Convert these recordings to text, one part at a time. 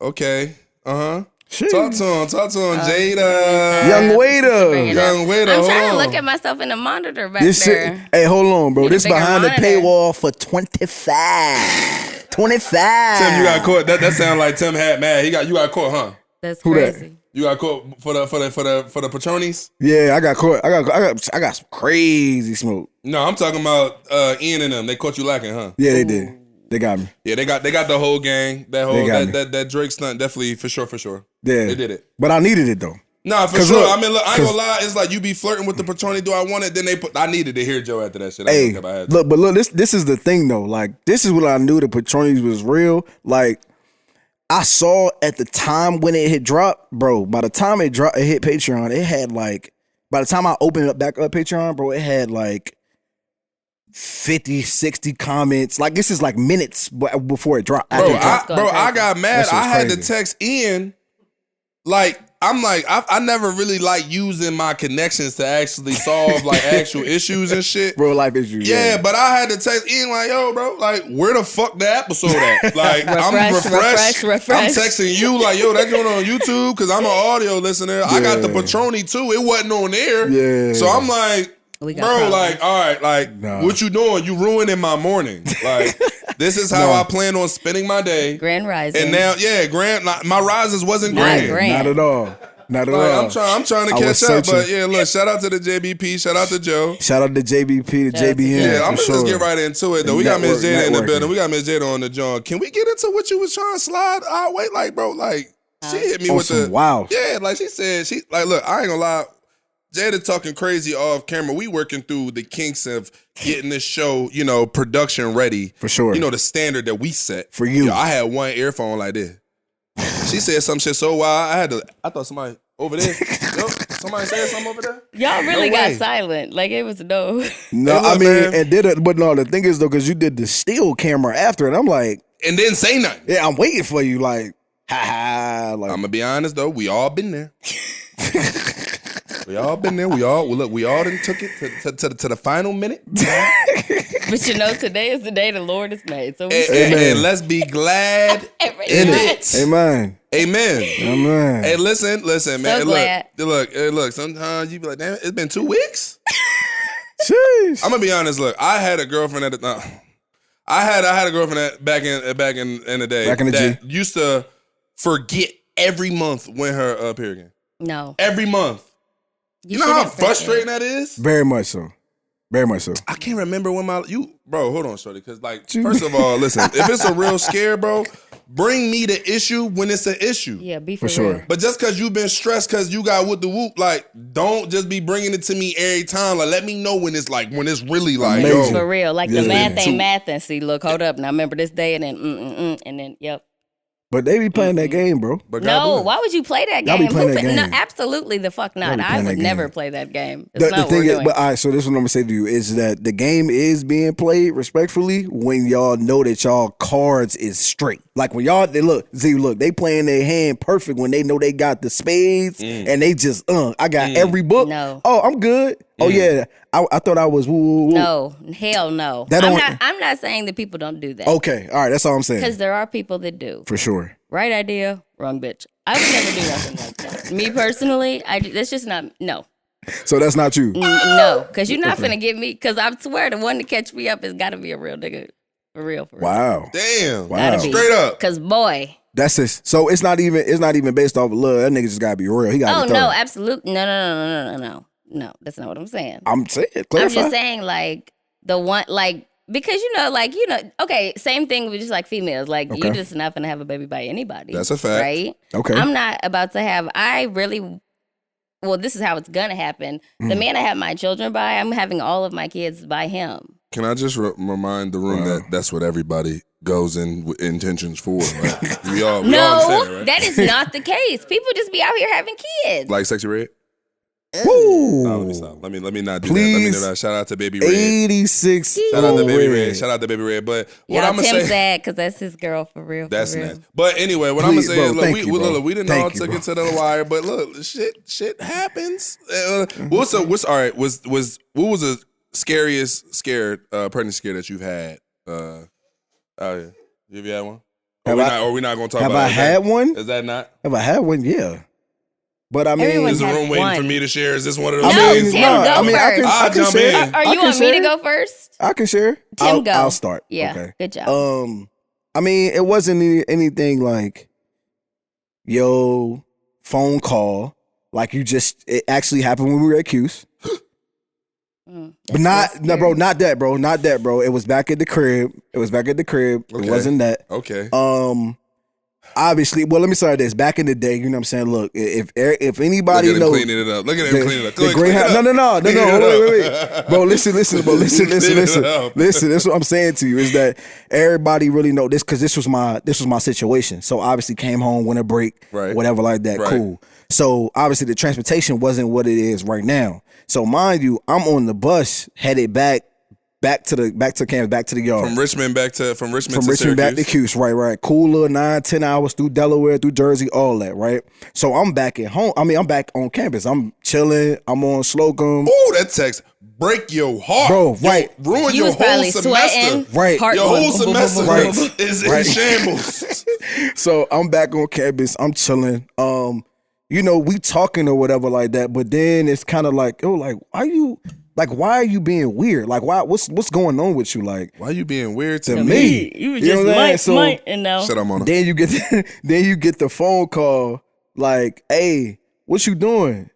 Okay. Talk to him, Jayda. Young Waiter. I'm trying to look at myself in the monitor back This there. shit, hey, hold on, bro. This behind monitor. the paywall for 25. 25. Tim, you got caught. That sound like Tim had mad. You got caught, huh? That's Who crazy. that? You got caught for the Patronis? Yeah, I got caught. I got some crazy smoke. No, I'm talking about Ian and them. They caught you lacking, huh? Yeah, they did. They got me. Yeah, they got the whole gang. That Drake stunt definitely for sure. Yeah, they did it. But I needed it though. Nah, for sure. Look, I mean, look, I ain't gonna lie. It's like you be flirting with the Patroni. Do I want it? Then I needed to hear Joe after that shit. Hey, look. This is the thing though. Like, this is what I knew the Patronis was real. Like, I saw at the time when it had dropped, bro. By the time it hit Patreon, it had like. By the time I opened up back up Patreon, bro, it had like 50, 60 comments. Like, this is like minutes before it dropped. I got mad. I had to text Ian. Like, I never really like using my connections to actually solve like actual issues and shit. Real life issues. Yeah, but I had to text Ian like, yo, bro, like, where the fuck the episode at? Like, I'm refreshed. I'm texting you like, yo, that joint on YouTube because I'm an audio listener. Yeah. I got the Patroni too. It wasn't on there. Yeah. So I'm like, bro, like, all right, like, what you doing? You ruining my morning. Like, this is how I plan on spending my day. Grand rising. And now, my rises wasn't grand. Not at all. Not at all. I'm trying to catch up, but yeah, look, shout out to the JBP, shout out to Joe. Shout out to JBP, to JBN. Yeah, I'm gonna just get right into it though. We got Miss Jayda in the building. We got Miss Jayda on the Jawn. Can we get into what you was trying to slide our way? Like, bro, like, she hit me with the wow. Yeah, like she said, look, I ain't gonna lie. Jayda talking crazy off camera. We working through the kinks of getting this show, production ready. For sure. The standard that we set. For you. I had one earphone like this. She said some shit so wild, I thought somebody over there. Somebody said something over there? Y'all really got silent. Like, it was no. No, I mean, but no, the thing is though, because you did the still camera after it, I'm like. And didn't say nothing. Yeah, I'm waiting for you, like, ha. Like, I'm gonna be honest though, we all been there. We all been there. We all done took it to the final minute. But today is the day the Lord has made. So and let's be glad in it. Amen. Hey, listen, man. So glad. Look. Sometimes you be like, damn, it's been 2 weeks. Jeez. I'm gonna be honest. Look, I had a girlfriend at the time. I had a girlfriend back in the day. Back in the that used to forget every month when her period came. No. Every month. You know how frustrating that is? Very much so. I can't remember when bro, hold on, shorty, because like, first of all, listen, if it's a real scare, bro, bring me the issue when it's an issue. Yeah, be for sure. real. But just because you've been stressed because you got with the whoop, like, don't just be bringing it to me every time. Like, let me know when it's really like, amazing. For real. Like, the math ain't math and see, look, hold up. Now remember this day and then and then, yep. But they be playing that game, bro. No, why would you play that game? Y'all be playing that game. No, absolutely the fuck not. I would never play that game. It's The not thing what we're is, doing. but all right, so this is what I'm gonna say to you is that the game is being played respectfully when y'all know that y'all cards is straight. Like when y'all they playing their hand perfect when they know they got the spades and they just I got every book. No. Oh, I'm good. Oh yeah, I thought I was woo. No, hell no. I'm not saying that people don't do that. Okay, all right, that's all I'm saying. Because there are people that do. For sure. Right idea, wrong bitch. I would never do nothing like that. Me personally, that's just not, no. So that's not you? No, because you're not finna get me, because I swear the one to catch me up has got to be a real nigga. For real. Wow. Damn. Wow. Straight up. Because boy. That's it. So it's not even based off of love. That nigga just gotta be real. He gotta be no, absolutely. No. No, that's not what I'm saying. I'm saying, clarify. I'm just saying, like, the one, like, because, okay, same thing with just, like, females. Like, you're just not going to have a baby by anybody. That's a fact. Right? Okay. I'm not about to have, this is how it's going to happen. The man I have my children by, I'm having all of my kids by him. Can I just remind the room that that's what everybody goes in with intentions for? Right? We all understand it, right? That is not the case. People just be out here having kids. Like Sexy Red? Woo. No, let me stop. Let me not do Please. that. Let me do that. Shout out to Baby Red. 86. Shout out to Baby Red. Shout out to Baby Red. But what I'm gonna say, sad because that's his girl for real. That's nice. But anyway, what I'm gonna say is, look, we didn't all took it to the wire, but look, shit happens. What was the scariest pregnancy scare that you've had? Have you had one? Are we not going to talk about that? Have I had one? Is that not? Have I had one? Yeah. But I mean, is the room waiting for me to share? Is this one of those? No, Tim, go first. I can jump in. Are you want me to go first? I can share. Tim, go. I'll start. Yeah, okay. Good job. I mean, it wasn't anything like, yo, phone call. Like it actually happened when we were at Q's. But not that, bro. It was back at the crib. Okay. It wasn't that. Okay. Obviously, well, let me start this. Back in the day, you know what I'm saying? Look, if anybody knows, cleaning it up. Look at him cleaning it up. The Greyhound. No. Wait. Bro, listen. That's what I'm saying to you is that everybody really know this because this was my situation. So obviously came home, went a break, right, whatever like that. Right. Cool. So obviously the transportation wasn't what it is right now. So mind you, I'm on the bus headed back to campus, back to the yard. From Richmond back to Cuse. Right. Cool little 9-10 hours through Delaware, through Jersey, all that, right? So I'm back at home. I mean, I'm back on campus. I'm chilling. I'm on Slocum. Ooh, that text break your heart. Bro, right. Ruin your whole semester. Right. Your whole semester is in shambles. So I'm back on campus. I'm chilling. You know, we talking or whatever like that, but then it's kind of like, why are you being weird? Like, what's going on with you? Like, why are you being weird to me? You were just might, and now. Shut up, Mona. Then you get the phone call like, hey, what you doing?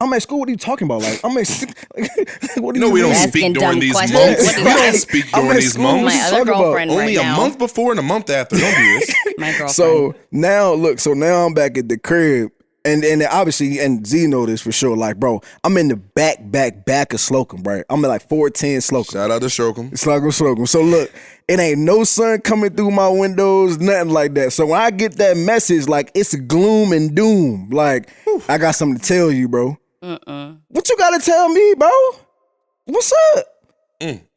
I'm at school. What are you talking about? Like, I'm at. What do you we don't speak during these months. We don't speak during these months. My other girlfriend only a month before and a month after. Don't do this. My girlfriend. So now I'm back at the crib. And obviously, and Z know this for sure. Like, bro, I'm in the back of Slocum, right? I'm at like 410 Slocum. Shout out to Slocum. Slocum. So look, it ain't no sun coming through my windows, nothing like that. So when I get that message, like it's gloom and doom. Like, I got something to tell you, bro. What you gotta tell me, bro? What's up?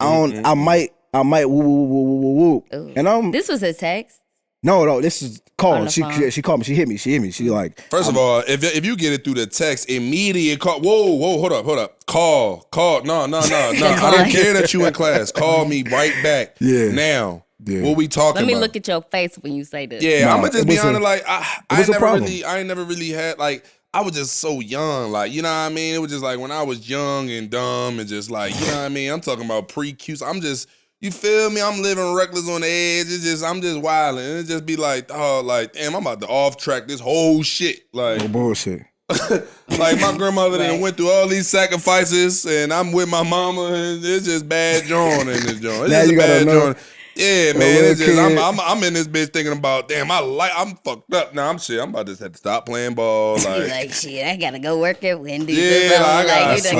I might woo. And this was a text. No, this is call. She called me. She hit me. She like. First of all, if you get it through the text, immediate call. Whoa, hold up. Call. No. I don't care that you in class. Call me right back. Yeah. Now. Yeah. What we talking about? Let me look at your face when you say this. Yeah, I'm gonna just be honest. Like I ain't never really had like. I was just so young, like, you know what I mean? It was just like when I was young and dumb and just like, you know what I mean? I'm talking about pre-Q. I'm just, you feel me? I'm living reckless on the edge. I'm just wilding. And it just be like, oh, like, damn, I'm about to off track this whole shit. Like, no bullshit. Like my grandmother done went through all these sacrifices and I'm with my mama and it's just bad Jawn in this joint. It's now just you bad Jawn. Yeah, man. It's just, I'm in this bitch thinking about, damn, I'm fucked up. Now I'm about to have to stop playing ball. Like shit, I gotta go work at Wendy's. Yeah, I gotta switch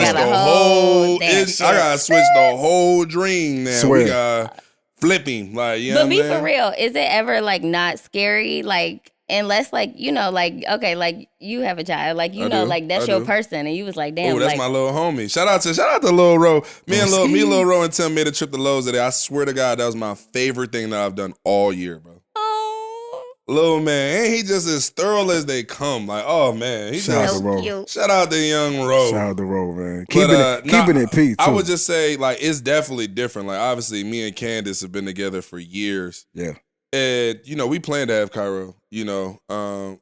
I gotta switch the whole dream now. Swear. We got flipping. Like, you know but what I'm be for real, is it ever like not scary? Like, unless like, you know, like, okay, like you have a child, like, you know, like that's your person, and you was like, damn. Oh, that's like, my little homie. Shout out to Lil Ro. Me and Lil Ro and Tim made a trip to Lowe's today. I swear to God, that was my favorite thing that I've done all year, bro. Oh, Little man, ain't he just as thorough as they come? Like, oh man, he's so cute. Shout out to young Ro. Shout out to Ro, man. Keeping it peak, too. I would just say, like, it's definitely different. Like, obviously, me and Candace have been together for years. Yeah. And, you know, we planned to have Cairo, you know,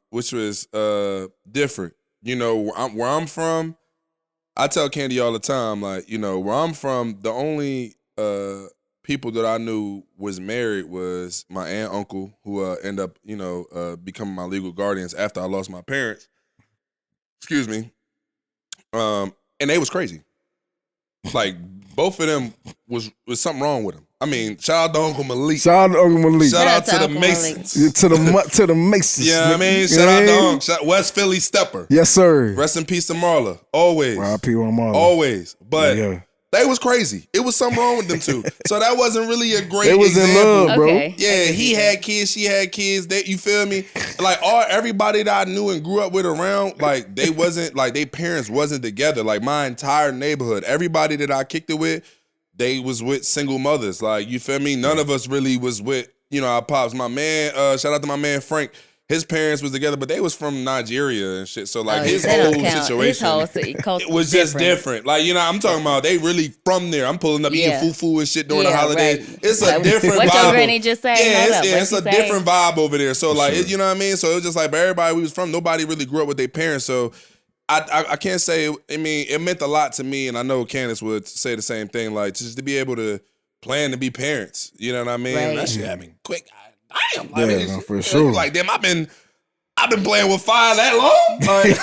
which was different. You know, where I'm from, I tell Candy all the time, like, you know, where I'm from, the only people that I knew was married was my aunt, uncle, who ended up, you know, becoming my legal guardians after I lost my parents. Excuse me. And they was crazy. Like, both of them was something wrong with them. I mean, shout out to Uncle Malik. Shout out to Uncle Malik. Shout out to the Masons. To the Masons. Yeah, I mean, shout out to Uncle. West Philly Stepper. Yes, sir. Rest in peace to Marla. Always. R.I.P. on Marla. Always. But they was crazy. It was something wrong with them two. So that wasn't really a great example. They was in love, bro. Okay. Yeah, he had kids, she had kids. You feel me? Like everybody that I knew and grew up with around, like they wasn't, like their parents wasn't together. Like my entire neighborhood, everybody that I kicked it with, they was with single mothers. Like, you feel me? None of us really was with, you know, our pops. My man, shout out to my man Frank. his parents was together, but they was from Nigeria and shit. So like his whole situation it was just different. Like, you know, I'm talking about they really from there. I'm pulling up eating fufu and shit during the holidays. Right. It's a different vibe. What your granny just said? It's a different vibe over there. So like, you know what I mean? So it was just like, but everybody we was from, nobody really grew up with their parents. So I can't say, I mean, it meant a lot to me, and I know Candace would say the same thing, like just to be able to plan to be parents. You know what I mean? Right. That shit happened quick. Damn, I mean, no, for sure. Like, damn, I've been playing with fire that long. Like,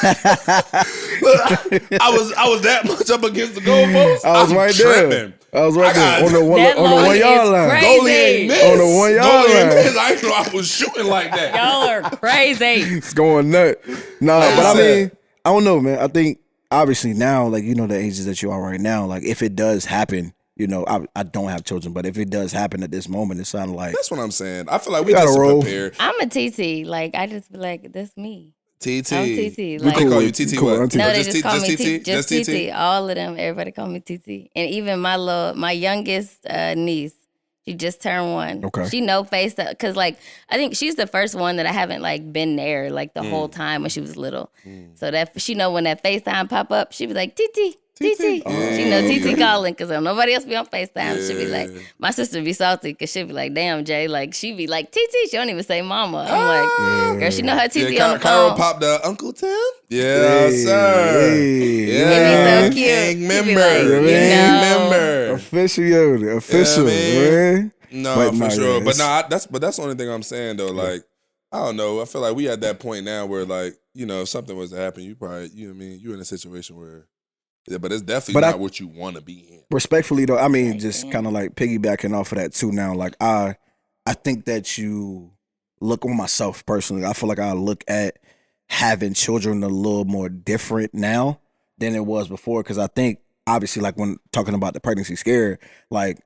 I was that much up against the goalpost. I was right there. I was right there on the 1 yard line. Goalie ain't missed. On the 1 yard line. I didn't know I was shooting like that. Y'all are crazy. It's going nuts. Nah, but I mean, I don't know, man. I think obviously now, like, you know, the ages that you are right now, like if it does happen. You know, I don't have children, but if it does happen at this moment, it sounds like... That's what I'm saying. I feel like we just prepared. I'm a TT. Like, I just be like, that's me. TT. I'm TT. Like, they call you TT cool. what? No, they just call me TT. Just TT. All of them, everybody call me TT. And even my youngest niece, she just turned 1. Okay. She know FaceTime. Because, like, I think she's the first one that I haven't, like, been there, like, the whole time when she was little. So that she know when that FaceTime pop up, she be like, TT. TT. She know TT calling because nobody else be on FaceTime. She be like, my sister be salty because she be like, damn, Jay. Like, she be like, TT. She don't even say mama. I'm like, girl, she know her TT on the phone. Popped the Uncle Tim? Yeah, sir. Yeah. He be so cute. Member. Official, man. No, for sure. But that's the only thing I'm saying, though. Like, I don't know. I feel like we at that point now where, like, you know, if something was to happen, you probably, you know what I mean, you're in a situation where... Yeah, but it's definitely not what you want to be in. Respectfully, though, I mean, just kind of like piggybacking off of that too now. Like, I think that you look on myself personally. I feel like I look at having children a little more different now than it was before. Because I think, obviously, like when talking about the pregnancy scare, like,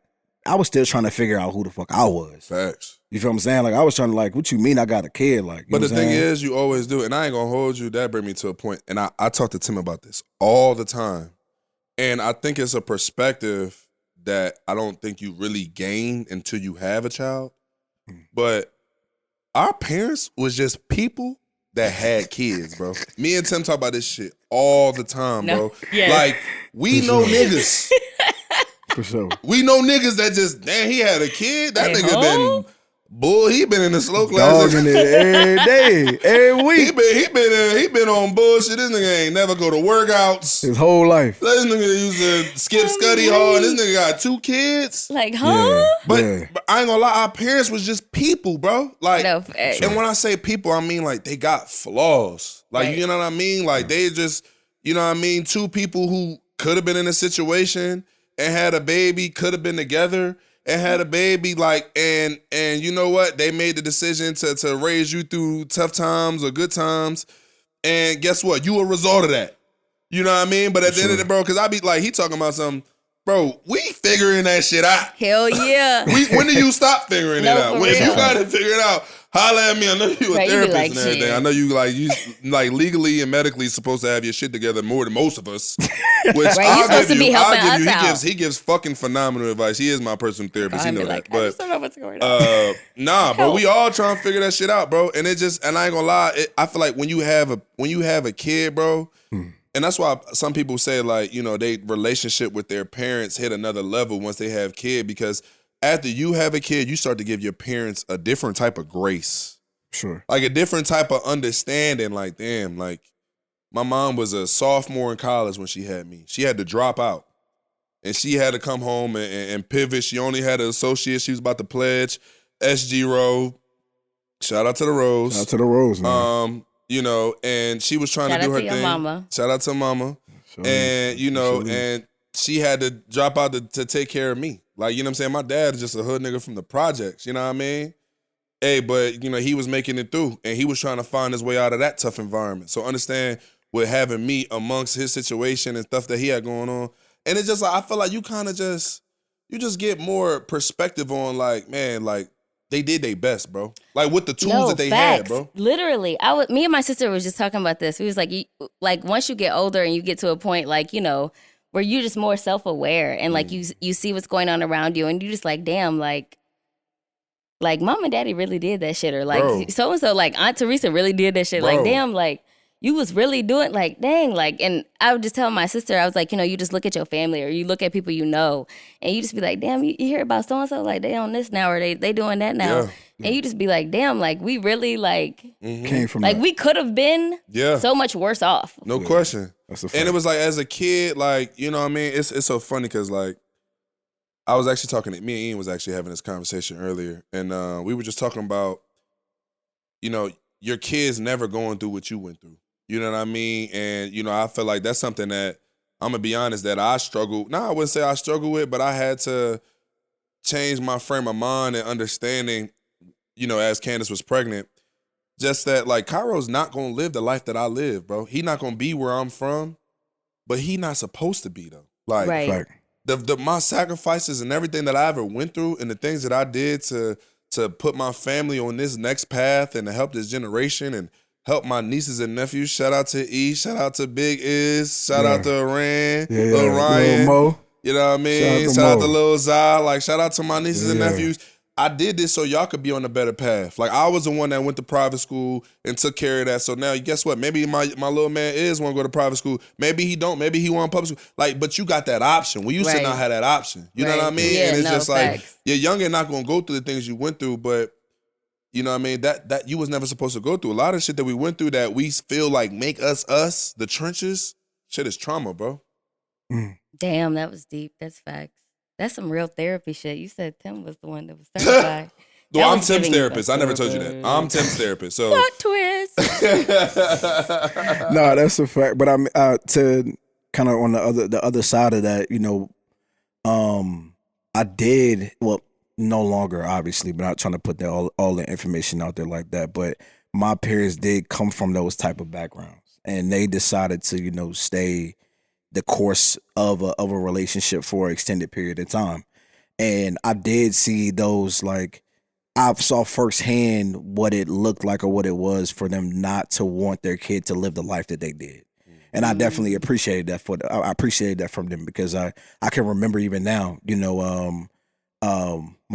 I was still trying to figure out who the fuck I was. Facts. You feel what I'm saying? Like, I was trying to, like, what you mean I got a kid? Like, but the thing is, you always do. And I ain't going to hold you. That bring me to a point. And I talk to Tim about this all the time. And I think it's a perspective that I don't think you really gain until you have a child. But our parents was just people that had kids, bro. Me and Tim talk about this shit all the time, bro. Yeah. Like, we know niggas. For sure. We know niggas that just, damn, he had a kid. That nigga been he been in the slow class. Dogging it every day, every week. He been on bullshit. This nigga ain't never go to workouts. His whole life. This nigga used to skip study hard. This nigga got 2 kids. Like, huh? But I ain't gonna lie, our parents was just people, bro. Like, and when I say people, I mean like they got flaws. Like, you know what I mean? Like they just, you know what I mean? 2 people who could have been in a situation and had a baby, could have been together. And had a baby, like, and you know what? They made the decision to raise you through tough times or good times. And guess what? You a result of that. You know what I mean? But at the end of the bro, because I be like, he talking about something, bro, we figuring that shit out. Hell yeah. When do you stop figuring it out? If you got to figure it out, holla at me. I know you a therapist like, and everything. Shit. I know you like legally and medically supposed to have your shit together more than most of us. Which I'll give you. He gives fucking phenomenal advice. He is my personal therapist. He know that. But I just don't know what's going on. Nah, bro, we all trying to figure that shit out, bro. And I ain't gonna lie, I feel like when you have a kid, bro. And that's why some people say, like, you know, they relationship with their parents hit another level once they have kid, because after you have a kid, you start to give your parents a different type of grace. Sure. Like a different type of understanding. Like, damn, like my mom was a sophomore in college when she had me. She had to drop out. And she had to come home and pivot. She only had an associate. She was about to pledge. SG Row. Shout out to the Rose. Shout out to the Rose, man. You know, and she was trying to do her thing. Mama. Shout out to mama. And, you know, and she had to drop out to take care of me. Like, you know what I'm saying? My dad is just a hood nigga from the projects, you know what I mean? Hey, but, you know, he was making it through, and he was trying to find his way out of that tough environment. So understand with having me amongst his situation and stuff that he had going on. And it's just like, I feel like you kind of just get more perspective on, like, man, like, they did their best, bro. Like, with the tools that they had, bro. Literally. Me and my sister was just talking about this. We was like, once you get older and you get to a point, like, you know, where you're just more self-aware and, like, you see what's going on around you and you just like, damn, like, like, mom and daddy really did that shit. Or like, so-and-so, like, Aunt Teresa really did that shit. Like, damn, like, you was really doing, like, dang, like, and I would just tell my sister, I was like, you just look at your family or you look at people and you just be like, damn, you hear about so-and-so, like, they on this now or they doing that now. Yeah. And you just be like, damn, like, we really, like, came from like, that. we could have been so much worse off. No question. That's a fact. And it was like, as a kid, like, you know what I mean? It's so funny because, like, I was actually talking to, me and Ian was actually having this conversation earlier. And we were just talking about, your kids never going through what you went through. You know what I mean? And, I feel like that's something that, I'm going to be honest, that I struggled. I wouldn't say I struggled with, but I had to change my frame of mind and understanding, as Candace was pregnant, just that, like, Cairo's not going to live the life that I live, bro. He not going to be where I'm from, but he not supposed to be, though. Like, right. My sacrifices and everything that I ever went through and the things that I did to put my family on this next path and to help this generation and help my nieces and nephews. Shout out to E, shout out to Big Iz, shout out to Iran, Lil Ryan, Lil Mo. You know what I mean? Shout out to Lil Zaire, like shout out to my nieces and nephews. I did this so y'all could be on a better path. Like, I was the one that went to private school and took care of that. So now, guess what? Maybe my little man want to go to private school. Maybe he don't. Maybe he want public school. Like, but you got that option. We used to not have that option. You know what I mean? Yeah, and it's just like, facts. you're young and not going to go through the things you went through, but you know what I mean? That you was never supposed to go through. A lot of shit that we went through that we feel like make us, the trenches, shit is trauma, bro. Damn, that was deep. That's facts. That's some real therapy shit. You said Tim was the one that was certified. Well, I'm Tim's therapist. I never told you that. I'm Tim's therapist. So plot twist. No, that's a fact. But I'm to kind of on the other side of that, I did no longer obviously, but not trying to put that all the information out there like that. But my parents did come from those type of backgrounds, and they decided to stay the course of a relationship for an extended period of time. And I did see those, like, I saw firsthand what it looked like or what it was for them not to want their kid to live the life that they did. And I definitely appreciated that I appreciated that from them, because I can remember even now, my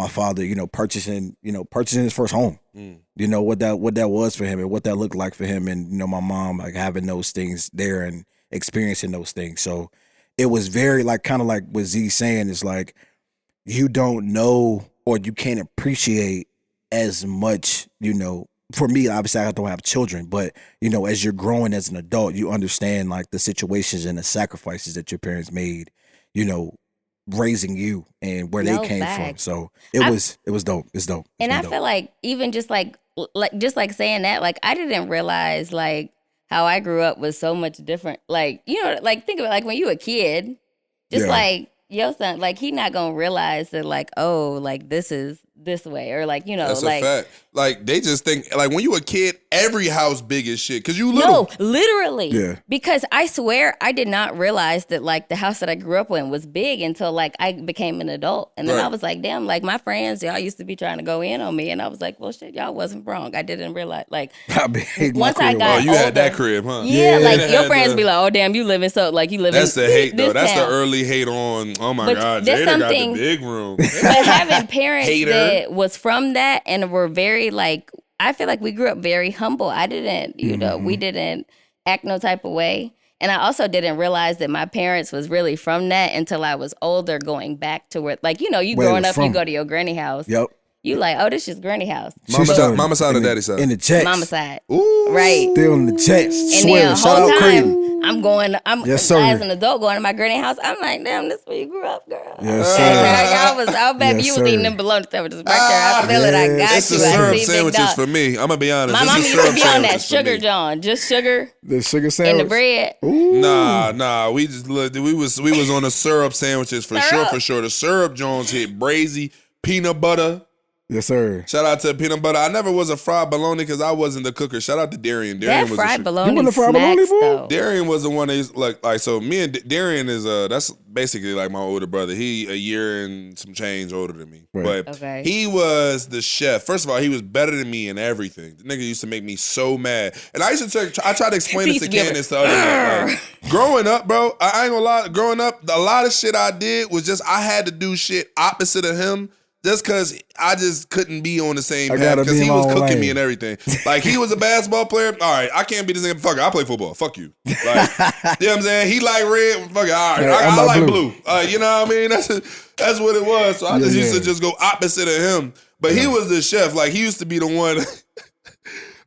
father, purchasing his first home. What that was for him and what that looked like for him, and my mom, like, having those things there and experiencing those things. So it was very, like, kind of like what Z's saying, is like, you don't know or you can't appreciate as much, for me, obviously I don't have children, but as you're growing as an adult, you understand, like, the situations and the sacrifices that your parents made, raising you and where they came from. So it was dope. It's dope. And I feel like even just like saying that, like, I didn't realize, like, how I grew up was so much different. Like, like, think of it, like, when you a kid, just like your son, like, he not gonna realize that, like, oh, like, this is this way, or like, that's like, a fact. Like, they just think, like, when you a kid, every house big as shit because you little. No, literally. Yeah. Because I swear I did not realize that, like, the house that I grew up in was big until, like, I became an adult, and then I was like, damn, like, my friends, y'all used to be trying to go in on me, and I was like, well, shit, y'all wasn't wrong. I didn't realize, like, once I got you older, had that crib, huh? Yeah, like, your friends be like, oh, damn, you living so, like, you living. That's the hate, though. That's town. the early hate on. Oh my God, Jada got the big room. But having parents that was from that and were very, like, I feel like we grew up very humble. I didn't, we didn't act no type of way. And I also didn't realize that my parents was really from that until I was older, going back to where, like, you growing up, you go to your granny house. Yep. You like, oh, this is granny house. Mama side or daddy side? In the Jets. Mama side. Ooh. Right. Still in the Jets. And Swear. then the Shout whole out time, Creighton. Yes, sir. as an adult going to my granny house, I'm like, damn, this where you grew up, girl. Yes, sir. I bet you was eating them bologna sandwiches back there. I feel it. I got it's you. the I syrup see sandwiches for me. I'm going to be honest. My mom used to be on that sugar, John. Just sugar. The sugar sandwich? And the bread. Ooh. Nah. We just looked. We was on the syrup sandwiches for sure. The syrup Jones hit brazy, peanut butter. Yes, sir. Shout out to peanut butter. I never was a fried bologna because I wasn't the cooker. Shout out to Darian. That was fried bologna You wasn't a fried bologna, boy? though. Darian was the one that like so me and Darian is that's basically like my older brother. He a year and some change older than me. Right. But he was the chef. First of all, he was better than me in everything. The nigga used to make me so mad. And I used to I tried to explain this to Candace the other night. Like, growing up, bro, I ain't gonna lie, growing up, a lot of shit I did was just I had to do shit opposite of him just because I just couldn't be on the same path because he was cooking me and everything. Like, he was a basketball player. All right, I can't be this nigga. Fuck it, I play football. Fuck you. Like, you know what I'm saying? He like red. Fuck it, all right. I like blue. You know what I mean? That's what it was. So I just used to just go opposite of him. But he was the chef. Like, he used to be the one.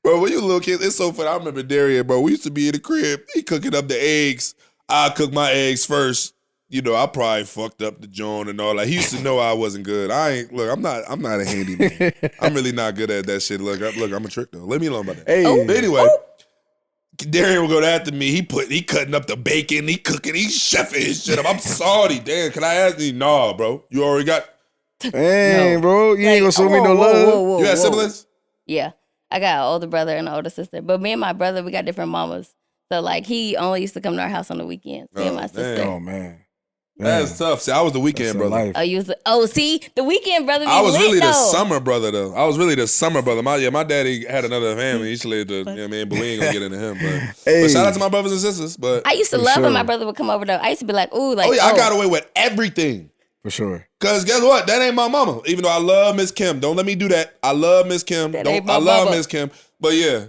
Bro, when you little kid, it's so funny. I remember Darian, bro. We used to be in the crib. He cooking up the eggs. I cook my eggs first. You know, I probably fucked up the Jawn and all that. He used to know I wasn't good. I'm not a handyman. I'm really not good at that shit. Look, I'm a trick though. Let me alone about that. Hey. But anyway, Darian will go after me. He cutting up the bacon. He cooking. He chefing his shit up. I'm salty. Damn, can I ask you? Nah, bro. You already got. Dang, bro. You ain't gonna show me no love. You got siblings? Yeah. I got an older brother and an older sister. But me and my brother, we got different mamas. So, like, he only used to come to our house on the weekends. Me and my sister. Oh, man. That's tough. See, I was the weekend brother. See, the weekend brother. I was really the summer brother though. My daddy had another family. He lived but we ain't gonna get into him. But shout out to my brothers and sisters. But I used to love when my brother would come over though. I used to be like, ooh, like, I got away with everything. For sure. Cause guess what? That ain't my mama. Even though I love Miss Kim. Don't let me do that. I love Miss Kim. I love Miss Kim. But yeah,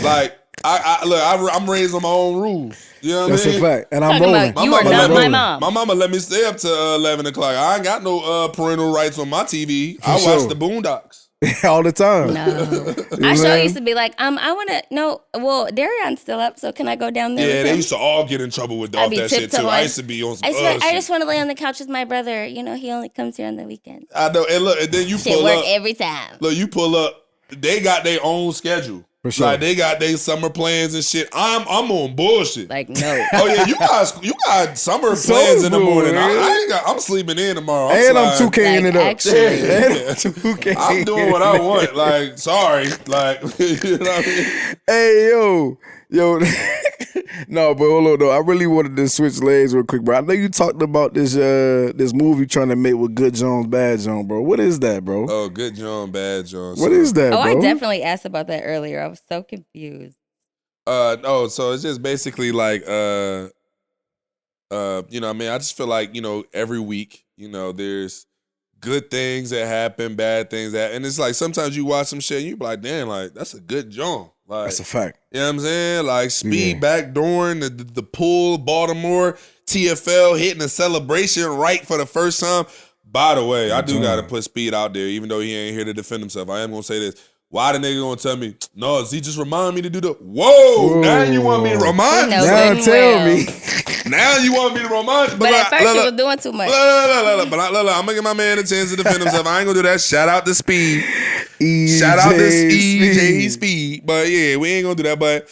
like I'm raised on my own rules. You know what I mean? That's a fact. And I'm rolling. You are not my mom. My mama let me stay up to 11 o'clock. I ain't got no parental rights on my TV. I watch the Boondocks. All the time. No. I sure used to be like, I want to, no, well, Darion's still up, so can I go down there? Yeah, they used to all get in trouble with that shit too. I used to be on some I just want to lay on the couch with my brother. You know, he only comes here on the weekend. I know. And look, and then you pull work up. every time. Look, you pull up. They got their own schedule. For sure. Like, they got their summer plans and shit. I'm on bullshit. Like, no. Oh yeah, you got summer plans in the morning. I'm sleeping in tomorrow. I'm 2K'ing it up. Actually, I'm doing what I want. Like, sorry. Like, you know what I mean? Hey, yo. No, but hold on though. I really wanted to switch legs real quick, bro. I know you talked about this movie trying to make with Good Jawn Bad Jawn, bro. What is that, bro? Oh, Good Jawn Bad Jawn. What is that, bro? I definitely asked about that earlier. I was so confused. So it's just basically like you know what I mean? I just feel like, you know, every week, you know, there's good things that happen, bad things that, and it's like sometimes you watch some shit and you be like, damn, like that's a good Jawn. Like, that's a fact. You know what I'm saying? Like speed backdooring the pool, Baltimore, TFL hitting a celebration right for the first time. By the way, I do gotta put Speed out there, even though he ain't here to defend himself. I am gonna say this. Why the nigga gonna tell me, no, Z just remind me to do the whoa. Now you want me to remind you? Now tell me. Now you want me to remind you? But at first you was doing too much. But I'm gonna give my man a chance to defend himself. I ain't gonna do that. Shout out to Speed. Shout out to EJ Speed. But yeah, we ain't gonna do that. But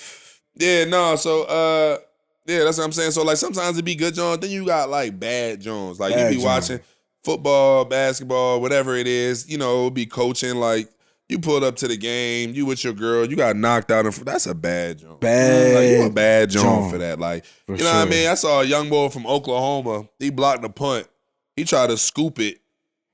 yeah, no, so yeah, that's what I'm saying. So like sometimes it be good Jawn, then you got like bad Jawns. Like you be watching football, basketball, whatever it is, you know, be coaching, like you pulled up to the game, you with your girl, you got knocked out. That's a bad Jawn. Like, you a bad Jawn for that. Like, you know what I mean? I saw a young boy from Oklahoma. He blocked the punt. He tried to scoop it.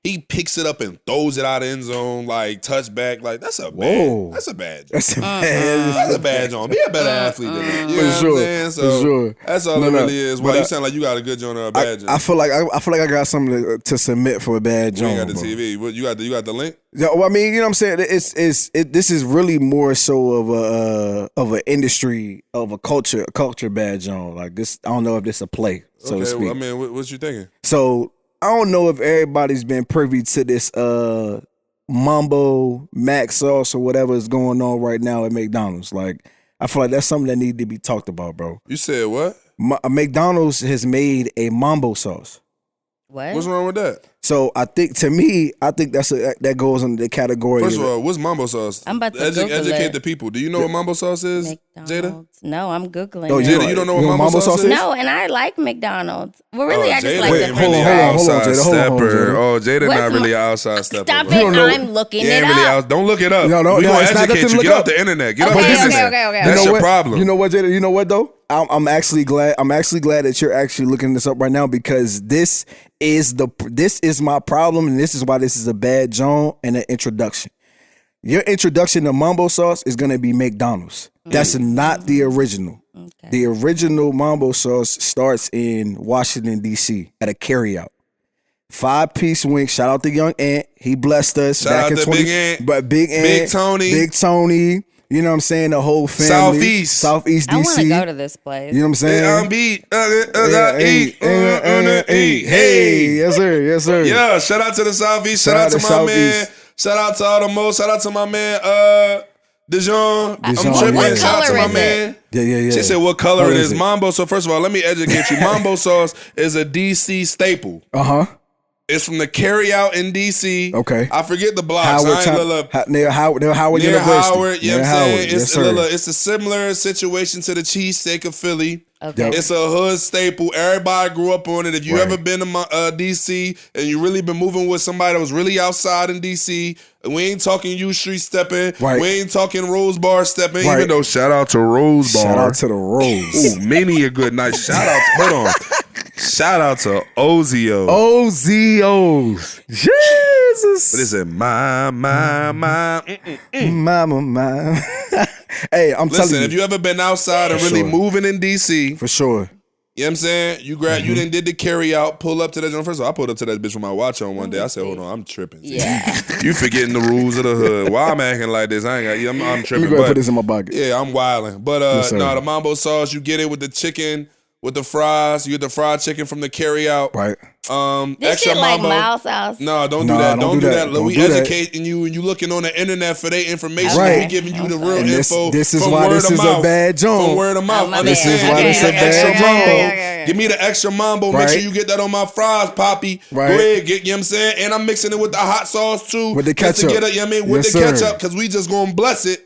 He picks it up and throws it out of the end zone, like touchback. Like that's a bad. That's a bad Jawn. That's a bad Jawn. Be a better athlete than that. You know what I'm saying? So that's all it really is. Well, you sound like you got a good Jawn or a bad Jawn. I feel like I got something to submit for a bad Jawn. You got the TV. What, you got the link? Yeah, well, I mean, you know what I'm saying? This is really more so of an industry, of a culture bad Jawn. Like this, I don't know if this a play, so to speak. Well, I mean, what you thinking? So I don't know if everybody's been privy to this mambo mac sauce or whatever is going on right now at McDonald's. Like, I feel like that's something that needs to be talked about, bro. You said what? McDonald's has made a mambo sauce. What? What's wrong with that? So I think that goes under the category. First of all, what's mambo sauce? I'm about to educate the people. Do you know what mambo sauce is, McDonald's. Jada? No, I'm Googling. Oh, Jada, you don't know what mambo sauce is? No, and I like McDonald's. Well, really, I just like wait, the hold on, Jada. Oh, Jada not really an outside stepper. Stop it! I'm looking it up. Don't look it up. No, we're going to educate you. Get off the internet. Get off the internet. Okay. That's your problem. You know what, Jada? You know what though? I'm actually glad that you're actually looking this up right now, because this is my problem, and this is why this is a bad Jawn and an introduction. Your introduction to mambo sauce is gonna be McDonald's. That's not the original. Okay. The original mambo sauce starts in Washington, D.C. at a carryout. 5-piece wing. Shout out to Young Ant. He blessed us. Shout out to Big Ant. But Big Ant. Big Tony. You know what I'm saying? The whole family. Southeast DC. I want to go to this place. You know what I'm saying? Hey, yes sir. Yeah, shout out to the Southeast. Shout out to my man. Shout out to all the most. Shout out to my man, Jawn. I'm tripping. What Shout out to color my is man. Yeah. She said what color it is. Mambo. So first of all, let me educate you. Mambo sauce is a DC staple. It's from the carry out in DC. Okay. I forget the blocks. Near Howard University. Near Howard, you know what I'm saying? Yes, it's a similar situation to the cheesesteak of Philly. Okay. It's a hood staple. Everybody grew up on it. If you ever been to DC and you really been moving with somebody that was really outside in DC, we ain't talking U Street stepping. Right. We ain't talking Rose Bar stepping. Even though shout out to Rose Bar. Shout out to the Rose. Ooh, many a good night. Shout out. Hold on. Shout out to Ozio. Ozios. Jesus. What is it? My. Hey, I'm telling you. Listen, if you ever been outside and really moving in DC. For sure. You know what I'm saying? You you done did the carry out, pull up to that joint. First of all, I pulled up to that bitch with my watch on one day. I said, hold on, I'm tripping. Yeah. You forgetting the rules of the hood. Why I'm acting like this? I'm tripping. Let me go put this in my pocket. Yeah, I'm wilding. But the mambo sauce, you get it with the chicken, with the fries. You get the fried chicken from the carry out. Right. This Extra shit like mambo. Miles House. No, don't do that. Don't do that. We do that. educating you and you looking on the internet for their information. Right. We giving you the real info. This is from why word this of is mouth. a bad joint. From word of mouth. This is why this is a bad mambo. Give me the extra mambo. Make sure you get that on my fries, Poppy. Right. Go ahead, you know what I'm saying? And I'm mixing it with the hot sauce too. With the ketchup. Just to get it, with the ketchup, because we just gonna bless it.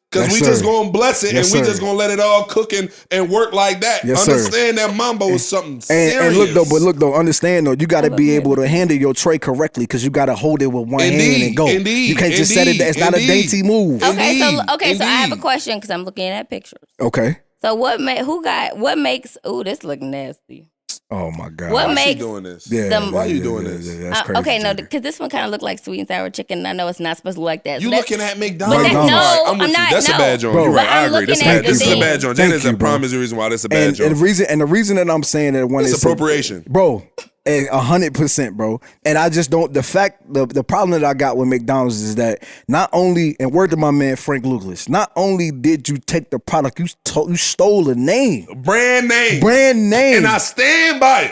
Because we just gonna bless it and we just gonna let it all cook and work like that. Understand that mambo is something serious. And look though, understand though, you gotta be able to handle your tray correctly because you gotta hold it with one hand and go. You can't just set it there. It's not a dainty move. Okay, so I have a question because I'm looking at pictures. Okay. So what makes this look nasty. Oh my God! What makes you doing this? Why you doing this? That's crazy. Okay, no, because this one kind of looked like sweet and sour chicken. And I know it's not supposed to look like that. You so looking at McDonald's? I'm not. That's a bad joint. You're right. I agree. This is a bad joint. Jayda is a prime reason why this is a bad joint. And the reason that I'm saying that one is appropriation, bro. 100%, bro. And I just don't. The problem that I got with McDonald's is that not only, and word to my man Frank Lucas, not only did you take the product, you stole the name, brand name, and I stand by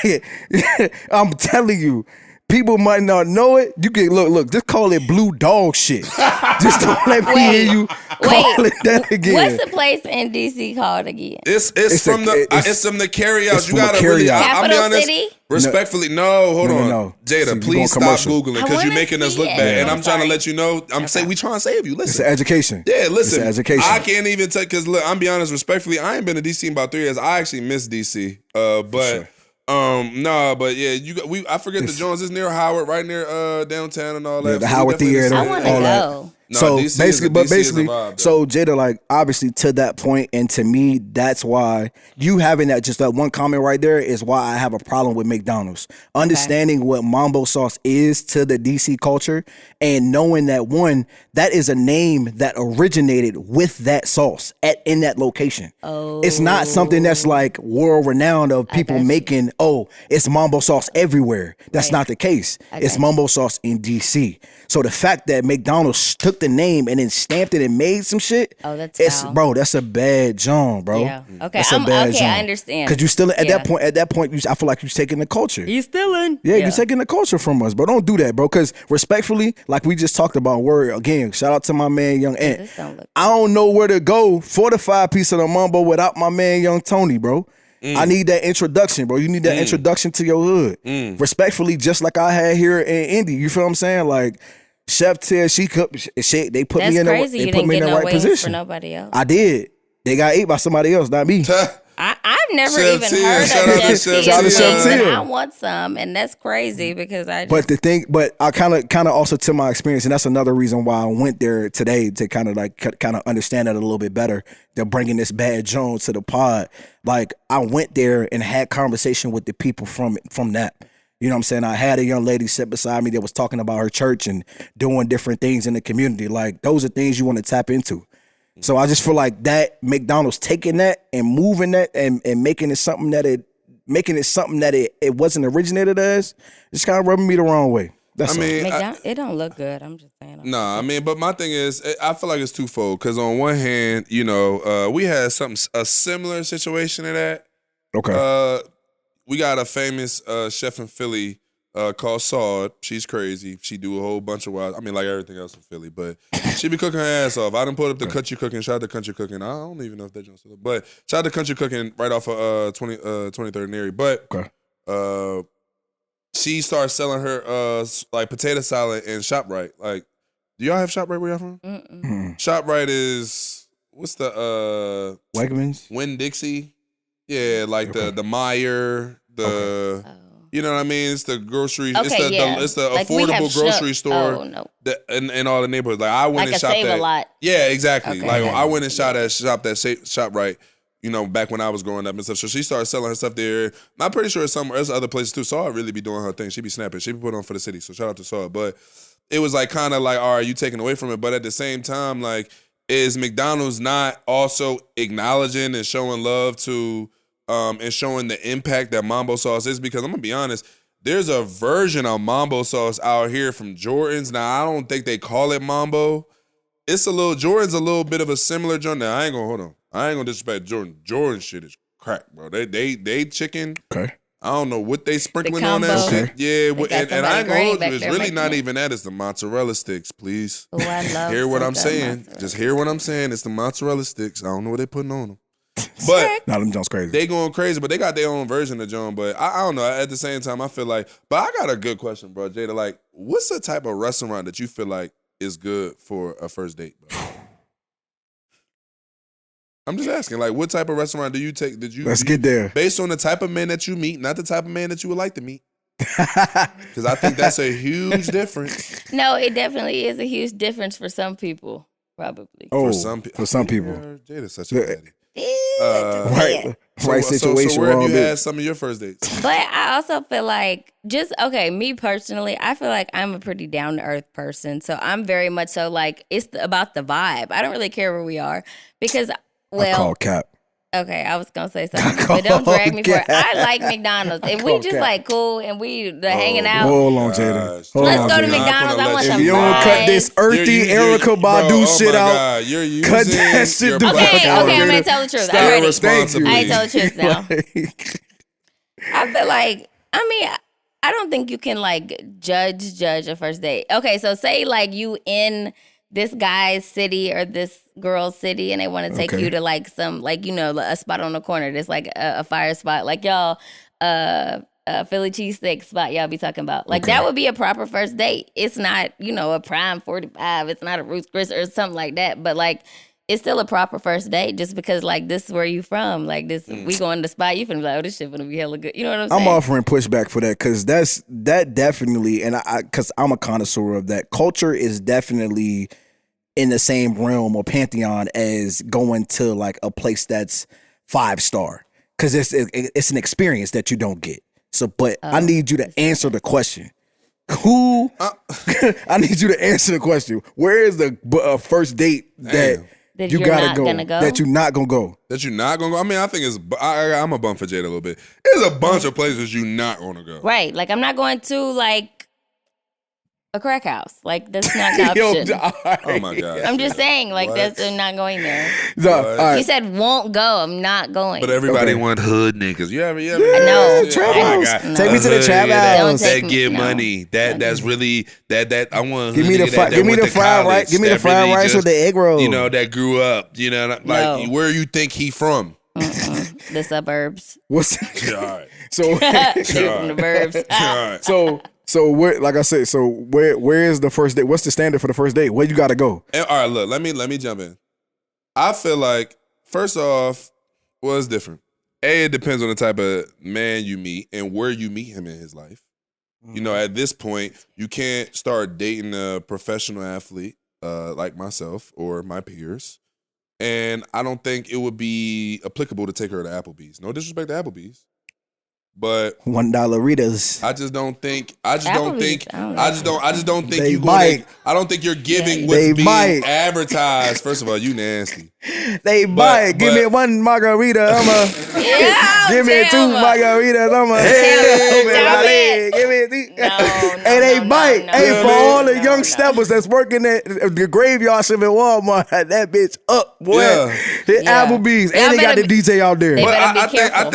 it. I'm telling you. People might not know it. You can look. Just call it blue dog shit. Just don't let me hear you call it that again. What's the place in DC called again? It's from the carry out. You gotta really. I'll be honest. City? Respectfully, hold on. No. Jada, please stop Googling because you're making us look bad. And I'm trying to let you know. We trying to save you. Listen. It's an education. Yeah, listen. It's an education. I can't even take, because look, I'm be honest, respectfully, I ain't been to DC in about 3 years. I actually miss DC. But I forget the Jones is near Howard, right near downtown and all that. Yeah, the Howard Theater. I want to go. No, so DC basically, vibe, so Jada, like obviously to that point, and to me, that's why you having that one comment right there is why I have a problem with McDonald's. Understanding what mambo sauce is to the DC culture, and knowing that that is a name that originated with that sauce in that location. Oh, it's not something that's like world renowned of people making. Oh, it's mambo sauce everywhere. That's not the case. It's mambo sauce in DC. So the fact that McDonald's took the name and then stamped it and made some shit. Oh, that's that's a bad John, bro. Yeah. Okay. That's a bad John. I understand. Because you still at that point, I feel like you're taking the culture. You stealing? Yeah, you're taking the culture from us, bro. Don't do that, bro. Because respectfully, like we just talked about, shout out to my man Young Ant. I don't know where to go for the 5-piece of the mambo without my man Young Tony, bro. I need that introduction, bro. You need that introduction to your hood. Respectfully, just like I had here in Indy. You feel what I'm saying? Like Chef Ted, they put me in the right position. For nobody else. I did. They got ate by somebody else, not me. I've never even heard of Chef Ted. I want some, and that's crazy because I. But I kind of also to my experience, and that's another reason why I went there today to kind of understand that a little bit better. They're bringing this Bad Jawn to the pod. Like I went there and had conversation with the people from that. You know what I'm saying? I had a young lady sit beside me that was talking about her church and doing different things in the community. Like those are things you want to tap into. So I just feel like that McDonald's taking that and moving that and making it something that making it something that it wasn't originated as, it's kind of rubbing me the wrong way. That's it don't look good. I'm just saying. Nah, I mean, but my thing is, I feel like it's twofold. Because on one hand, you know, we had a similar situation to that. Okay. We got a famous chef in Philly called Saud. She's crazy. She do a whole bunch of wild. I mean, like everything else in Philly, but she be cooking her ass off. I done put up the Country Cooking. Shout out to Country Cooking. I don't even know if that joint's still up, but shout out to Country Cooking right off of 23rd and Erie. But she started selling her like potato salad in ShopRite. Like, do y'all have ShopRite where y'all from? ShopRite is what's the Wegmans? Winn-Dixie? Yeah, like the Meyer, you know what I mean? It's the grocery. It's the like affordable grocery store. Oh no. In all the neighborhoods. Like I went like and shopped Save at. A Lot. Yeah, exactly. Okay. Like I went and shopped at ShopRite. You know, back when I was growing up and stuff. So she started selling her stuff there. And I'm pretty sure there's other places too. Saw really be doing her thing. She be snapping. She be putting on for the city. So shout out to Saw. But it was like kind of like, all right, you taking away from it. But at the same time, like, is McDonald's not also acknowledging and showing love to and showing the impact that mambo sauce is? Because I'm gonna be honest, there's a version of mambo sauce out here from Jordan's. Now I don't think they call it mambo. Jordan's a little bit of a similar joint. Now I ain't gonna disrespect Jordan. Jordan shit is crack, bro. They chicken. Okay. I don't know what they sprinkling on that shit. Yeah, and I ain't gonna hold you. It's really not even that. It's the mozzarella sticks, please. Oh, I love hear what I'm saying. Just hear what I'm saying. It's the mozzarella sticks. I don't know what they putting on them. But them Jones crazy. They going crazy, but they got their own version of John. But I don't know. At the same time, I feel like, but I got a good question, bro. Jada, like, what's the type of restaurant that you feel like is good for a first date, bro? I'm just asking, like, what type of restaurant Let's get there. Based on the type of man that you meet, not the type of man that you would like to meet. Because I think that's a huge difference. No, it definitely is a huge difference for some people, probably. Oh, for some people. Jada's such a lady. Right situation. So where have you had some of your first dates? But I also feel like me personally, I feel like I'm a pretty down to earth person. So I'm very much so like it's about the vibe. I don't really care where we are because I call cap. Okay, I was gonna say something, but don't drag me for it. I like McDonald's. If we just like cool and we hanging out. Hold on, Jada. Let's go to McDonald's. I want some. If you don't cut this earthy Erykah Badu shit out, cut that shit the fuck out. Okay, I'm gonna tell the truth. I'm ready. I tell the truth now. I feel like, I don't think you can like judge a first date. Okay, so say like you in this guy's city or this girl's city and they want to take you to like some, like, you know, a spot on the corner. There's like a fire spot. Like y'all, Philly cheesesteak spot y'all be talking about. Like that would be a proper first date. It's not, you know, a Prime 45. It's not a Ruth's Chris or something like that. But like, it's still a proper first date just because like this is where you from. Like this, we going to the spot. You finna be like, oh, this shit finna be hella good. You know what I'm saying? I'm offering pushback for that because that definitely, and because I'm a connoisseur of that. Culture is definitely in the same realm or pantheon as going to like a place that's 5-star because it's an experience that you don't get. So, but I need you to answer the question. I need you to answer the question. Where is the first date that you gotta go, that you're not gonna go? That you're not gonna go? I mean, I think I'm a bump for Jada a little bit. There's a bunch of places you're not gonna go. Right. Like, I'm not going to like a crack house. Like, that's not an option. Oh my God. I'm just saying, like, I'm not going there. Right. You said won't go. I'm not going. But everybody want hood niggas. You ever? I know. Trap house. No. Take me to the trap house. That get money. That's really that I want. Give me the fried rice. Give me the fried rice with the egg roll. You know, that grew up. You know, like where you think he from? The suburbs. What's all right? So from the burbs. So where, like I said, where is the first date? What's the standard for the first date? Where you got to go? And, all right, look, let me jump in. I feel like first off, well, it's different. It depends on the type of man you meet and where you meet him in his life. You know, at this point, you can't start dating a professional athlete like myself or my peers. And I don't think it would be applicable to take her to Applebee's. No disrespect to Applebee's. But $1 Ritas. I just don't think you They going. might. I don't think you're giving Yeah. what's They being might. advertised. First of all, you nasty. They might give me one margarita. Give me 2 margaritas. Give me 3. Hey, they bite. Hey, for all the young steppers that's working at the graveyard shift at Walmart, that bitch up, boy. Yeah. Hit Applebee's, Y'all and they got better the be- DJ out there. They But better be I careful.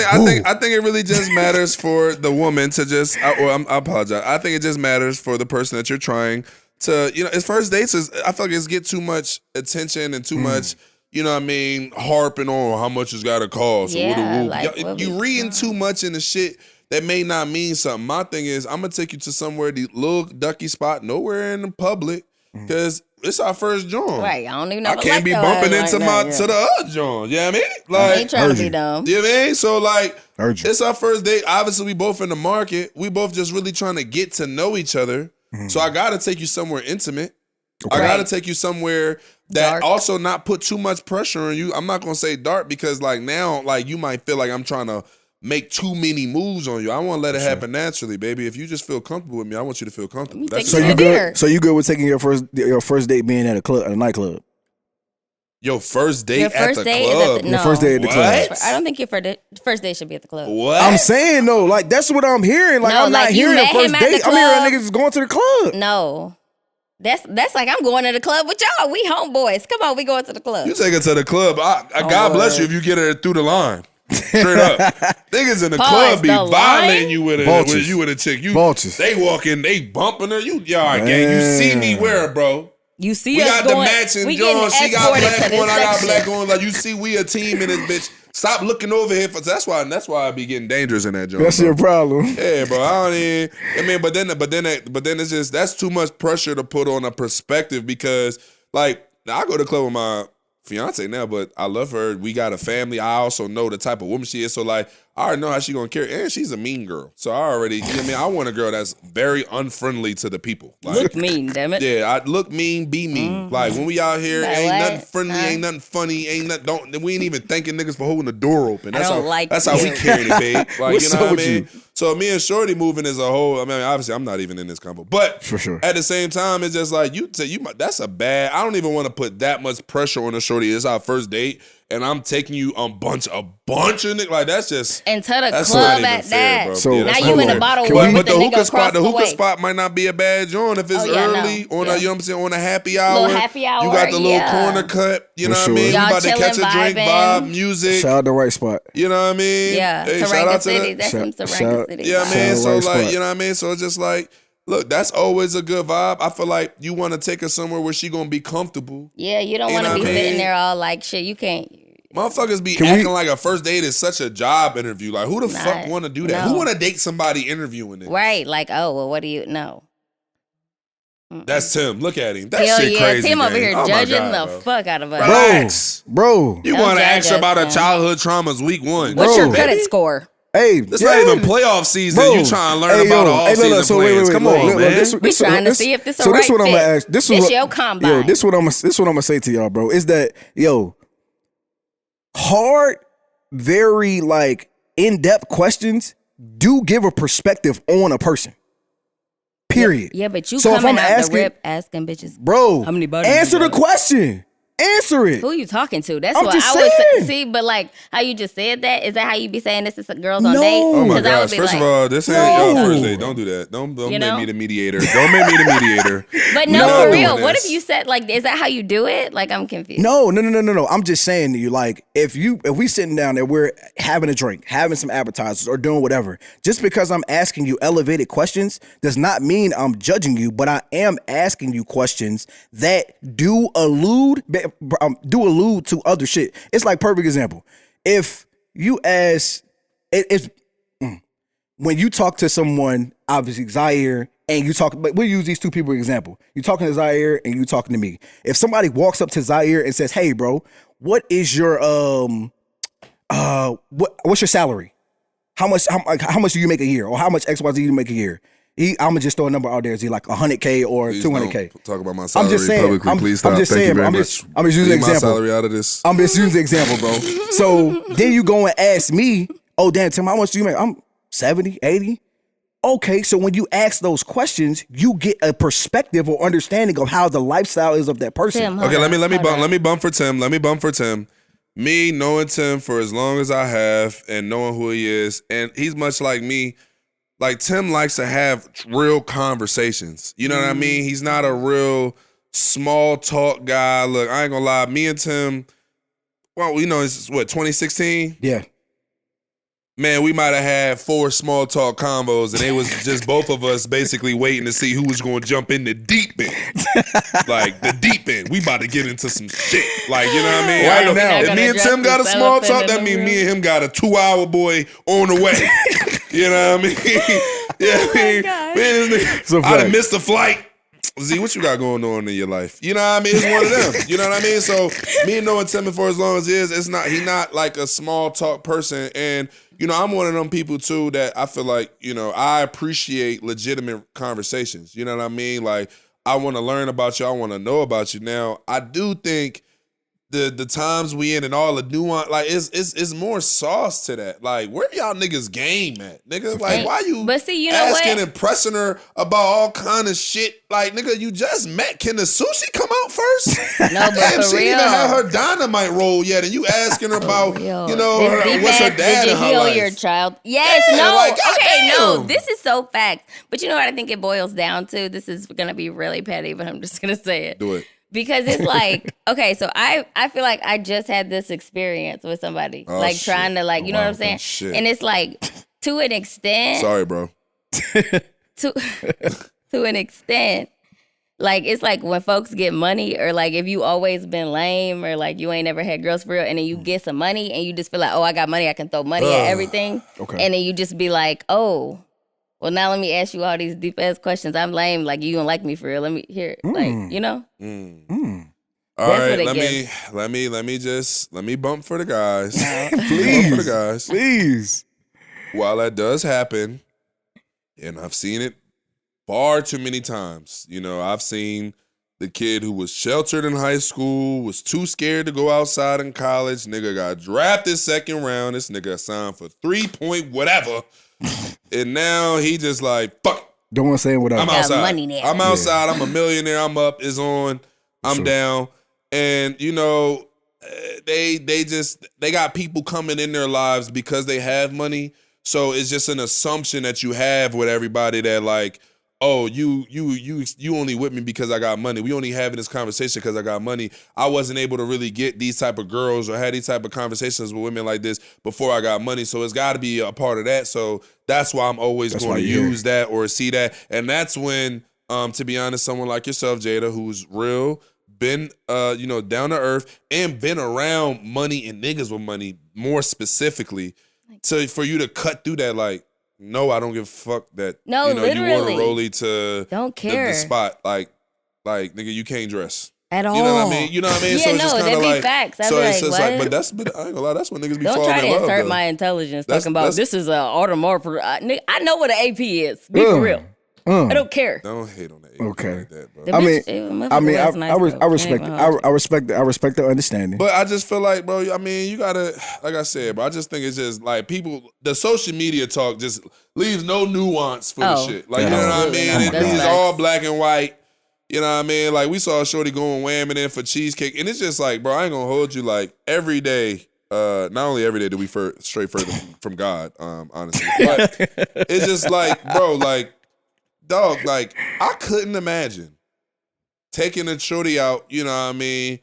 think it really just matters for the woman to just. I apologize. I think it just matters for the person that you're trying to. As first dates is. I feel like it's get too much attention and too much. You know what I mean? Harping on how much it's got to cost. Yeah, like, you reading too much into shit that may not mean something. My thing is, I'm gonna take you to somewhere, the little ducky spot, nowhere in the public, because it's our first joint. Right, I don't even know. I can't be bumping into to the other joint. You know what I mean? I ain't trying to be dumb. You know what I mean? So like, Urgent. it's our first date. Obviously, we both in the market. We both just really trying to get to know each other. So I gotta take you somewhere intimate. I gotta take you somewhere that Dark. also not put too much pressure on you. I'm not gonna say dark because like now, like you might feel like I'm trying to make too many moves on you. I want to let it happen naturally, baby. If you just feel comfortable with me, I want you to feel comfortable. That's So you you to dinner. good? So you good with taking your first date being at a nightclub? your first date Your at first the date is club. at the Your first date at the club. What? I don't think your first date should be at the club. What? I'm saying though, like that's what I'm hearing. Like No, I'm not like, you hearing a met first him at the date. I'm hearing club. niggas going to the club. No. That's like I'm going to the club with y'all. We homeboys. Come on, we going to the club. You take her to the club. God bless you if you get her through the line. Straight up. Niggas in the Pause, club be the violating line? you with Vultures. a chick. Vultures. They walking, they bumping her. You all right, gang. You see me wear it, bro. You see We us got going, the matching we John. getting She got escorted black to this on. I got section. black on. Like you see, we a team in this bitch. Stop looking over here for. That's why I be getting dangerous in that joint. That's bro. your problem. Yeah, bro. I don't even. I mean, but then it's just that's too much pressure to put on a perspective because like I go to the club with my fiance now, but I love her. We got a family. I also know the type of woman she is. So like I already know how she gonna carry, and she's a mean girl. So I already, you know what I mean? I want a girl that's very unfriendly to the people. Like, Look mean, damn it. yeah, I look mean, be mean. Like when we out here, Like ain't what? nothing friendly, ain't nothing funny, we ain't even thanking niggas for holding the door open. That's don't how like that's how we you. carry it, babe. Like What's you know up what I with mean? you? So me and Shorty moving as a whole. I mean, obviously I'm not even in this combo, but For sure. at the same time, it's just like that's a bad. I don't even want to put that much pressure on a Shorty. It's our first date, and I'm taking you a bunch of niggas. Like that's just. And to the That's club not even at fair, that. bro. So- Yeah, Now that's you not in fair. the bottle Can war we- with the nigga across the the hookah way. spot might not be a bad joint if it's Oh, yeah, I know. early on Yeah. a, you know what I'm saying, on a happy hour. Little happy hour, You got the little yeah. corner cut, you know For what I sure. mean? Y'all You about to catch a chilling, drink, vibing. vibe, music. Shout out the right spot. You know what I mean? Yeah, Hey, shout Taranga out to City. the, That's some Shout- Taranga City. yeah, vibes. man. Shout So out like, right spot. you know what I mean? So it's just like, look, that's always a good vibe. I feel like you want to take her somewhere where she gonna be comfortable. Yeah, you don't You want know to be what I sitting mean? there all like shit. You can't. Motherfuckers be Can we- acting like a first date is such a job interview. Like, who the fuck Nah, want to do that? no. Who want to date somebody interviewing it? Right, like, oh, well, what do you know? That's Tim. Look at him. That Hell shit yeah, crazy. Tim over gang. here Oh my judging God, the bro. fuck out of us. Relax. Bro. You Don't want to judge ask her us, about her man. childhood traumas week one. What's your Bro. credit score? Hey, It's not even playoff season. Bro. You trying to learn Hey, about yo. all Hey, look, season look, so plans. wait, Come look, on, look, man. We trying to see if this a so right this what I'm fit. gonna ask. This This what, your combine. Yo, this what I'm gonna say to y'all, bro. Is that hard, very like in-depth questions do give a perspective on a person. Period. Yeah, but you So if coming I'm out asking- the rip asking bitches, Bro, How many bodies answer you the got? question. Answer it. who you talking to? That's I'm what just I would saying. see. But like how you just said that, is that how you be saying this is girls on No. dates? Oh my 'Cause I would gosh! be First like, of all, this ain't No. your first date. Don't do that. Don't You make know? me the mediator. Don't make me the mediator. But We no, not for doing real. What this. if you said like, is that how you do it? Like I'm confused. No. I'm just saying to you, like, if we sitting down there, we're having a drink, having some appetizers, or doing whatever. Just because I'm asking you elevated questions does not mean I'm judging you, but I am asking you questions that do allude to other shit. It's like perfect example. If you ask, when you talk to someone, obviously Zaire, and you talk, but we'll use these two people example. You talking to Zaire and you talking to me. If somebody walks up to Zaire and says, "Hey, bro, what is your what's your salary? How much do you make a year, or how much XYZ do you make a year?" I'm gonna just throw a number out there. Is he like 100K or Please 200K? don't talk about my salary I'm just saying. publicly. Please stop. I'm just Thank saying, you bro. very I'm much. just using an Leave my example. salary out of this. I'm just using the example, bro. So then you go and ask me, "Oh, damn, Tim, how much do you make?" 70, 80. Okay, so when you ask those questions, you get a perspective or understanding of how the lifestyle is of that person. Tim, Okay, let me bump. Let me bump for Tim. Me knowing Tim for as long as I have and knowing who he is, and he's much like me. Like Tim likes to have real conversations. You know what I mean? He's not a real small talk guy. Look, I ain't gonna lie. Me and Tim, well, you know, it's what, 2016? Yeah. Man, we might have had 4 small talk combos, and it was just both of us basically waiting to see who was going to jump in the deep end. Like, the deep end. We about to get into some shit. Like, you know what I mean? Right I know, now. if me and Tim got a small talk, that means me and him got a 2-hour boy on the way. You know what I mean? Yeah, I mean, man, this nigga, I done missed the flight. Z, what you got going on in your life? You know what I mean? It's one of them. You know what I mean? So me knowing Tim for as long as he is, he not like a small talk person. And, you know, I'm one of them people too that I feel like, you know, I appreciate legitimate conversations. You know what I mean? Like, I want to learn about you. I want to know about you. Now, I do think the times we in and all the nuance, like it's more sauce to that. Like, where y'all niggas game at? Nigga, like, why you asking and pressing her about all kind of shit? Like, nigga, you just met. Can the sushi come out first? No, but Damn, for she real. even had her dynamite roll yet, and you asking her about, you know, what's her dad did in you her heal life? your child? Yes, Yeah, no. like, Okay, goddamn. no. This is so facts. But you know what I think it boils down to? This is gonna be really petty, but I'm just gonna say it. Do it. Because it's like, okay, so I feel like I just had this experience with somebody. Like shit. trying to like, you know what I'm saying? Shit. And it's like, to an extent. Sorry, bro. To an extent. Like, it's like when folks get money, or like if you always been lame, or like you ain't never had girls for real, and then you get some money and you just feel like, oh, I got money, I can throw money at everything. Okay. And then you just be like, oh, well, now let me ask you all these deep ass questions. I'm lame, like you don't like me for real. Let me hear it. Like, you know? All That's right, what it let me bump for the guys. Please. Bump for the guys. Please. While that does happen, and I've seen it far too many times. You know, I've seen the kid who was sheltered in high school, was too scared to go outside in college. Nigga got drafted second round. This nigga signed for 3-point whatever. And now he just like, fuck it. Don't want to say what I'm else. outside. money now. I'm outside. I'm a millionaire. I'm up. It's on. I'm down. And, you know, they got people coming in their lives because they have money. So it's just an assumption that you have with everybody that like, oh, you only with me because I got money. We only having this conversation because I got money. I wasn't able to really get these type of girls or have these type of conversations with women like this before I got money. So it's got to be a part of that. So that's why I'm always going to use that or see that. And that's when, to be honest, someone like yourself, Jada, who's real, been, you know, down to earth and been around money and niggas with money more specifically, for you to cut through that, like, no, I don't give a fuck that, No, you know, literally. you want to rollie to Don't care. the spot. Like, nigga, you can't dress. At all. You know what I mean? You know what I mean? Yeah, so it's just no, kind of that'd be like, facts. I'd so be it's like, just like, what? but I ain't gonna lie, that's when niggas be Don't falling try to in love. insert though. my intelligence That's- talking about that's- this is an automotive. I know what an AP is. Be for real. I don't care. Don't hate on that. Okay. Like that, bro. The I bitch, mean, was nice, though. I respect, Can't even hold you. I respect the understanding. But I just feel like, bro, I mean, you gotta, like I said, bro, I just think it's just like people, the social media talk just leaves no nuance for the shit. Like, you know what I absolutely mean? not. It's That's just facts. all black and white. You know what I mean? Like, we saw Shorty going whamming in for cheesecake. And it's just like, bro, I ain't gonna hold you, like, every day, not only every day do we stray further from God, honestly. But it's just like, bro, like, dog, like, I couldn't imagine taking a shorty out, you know what I mean?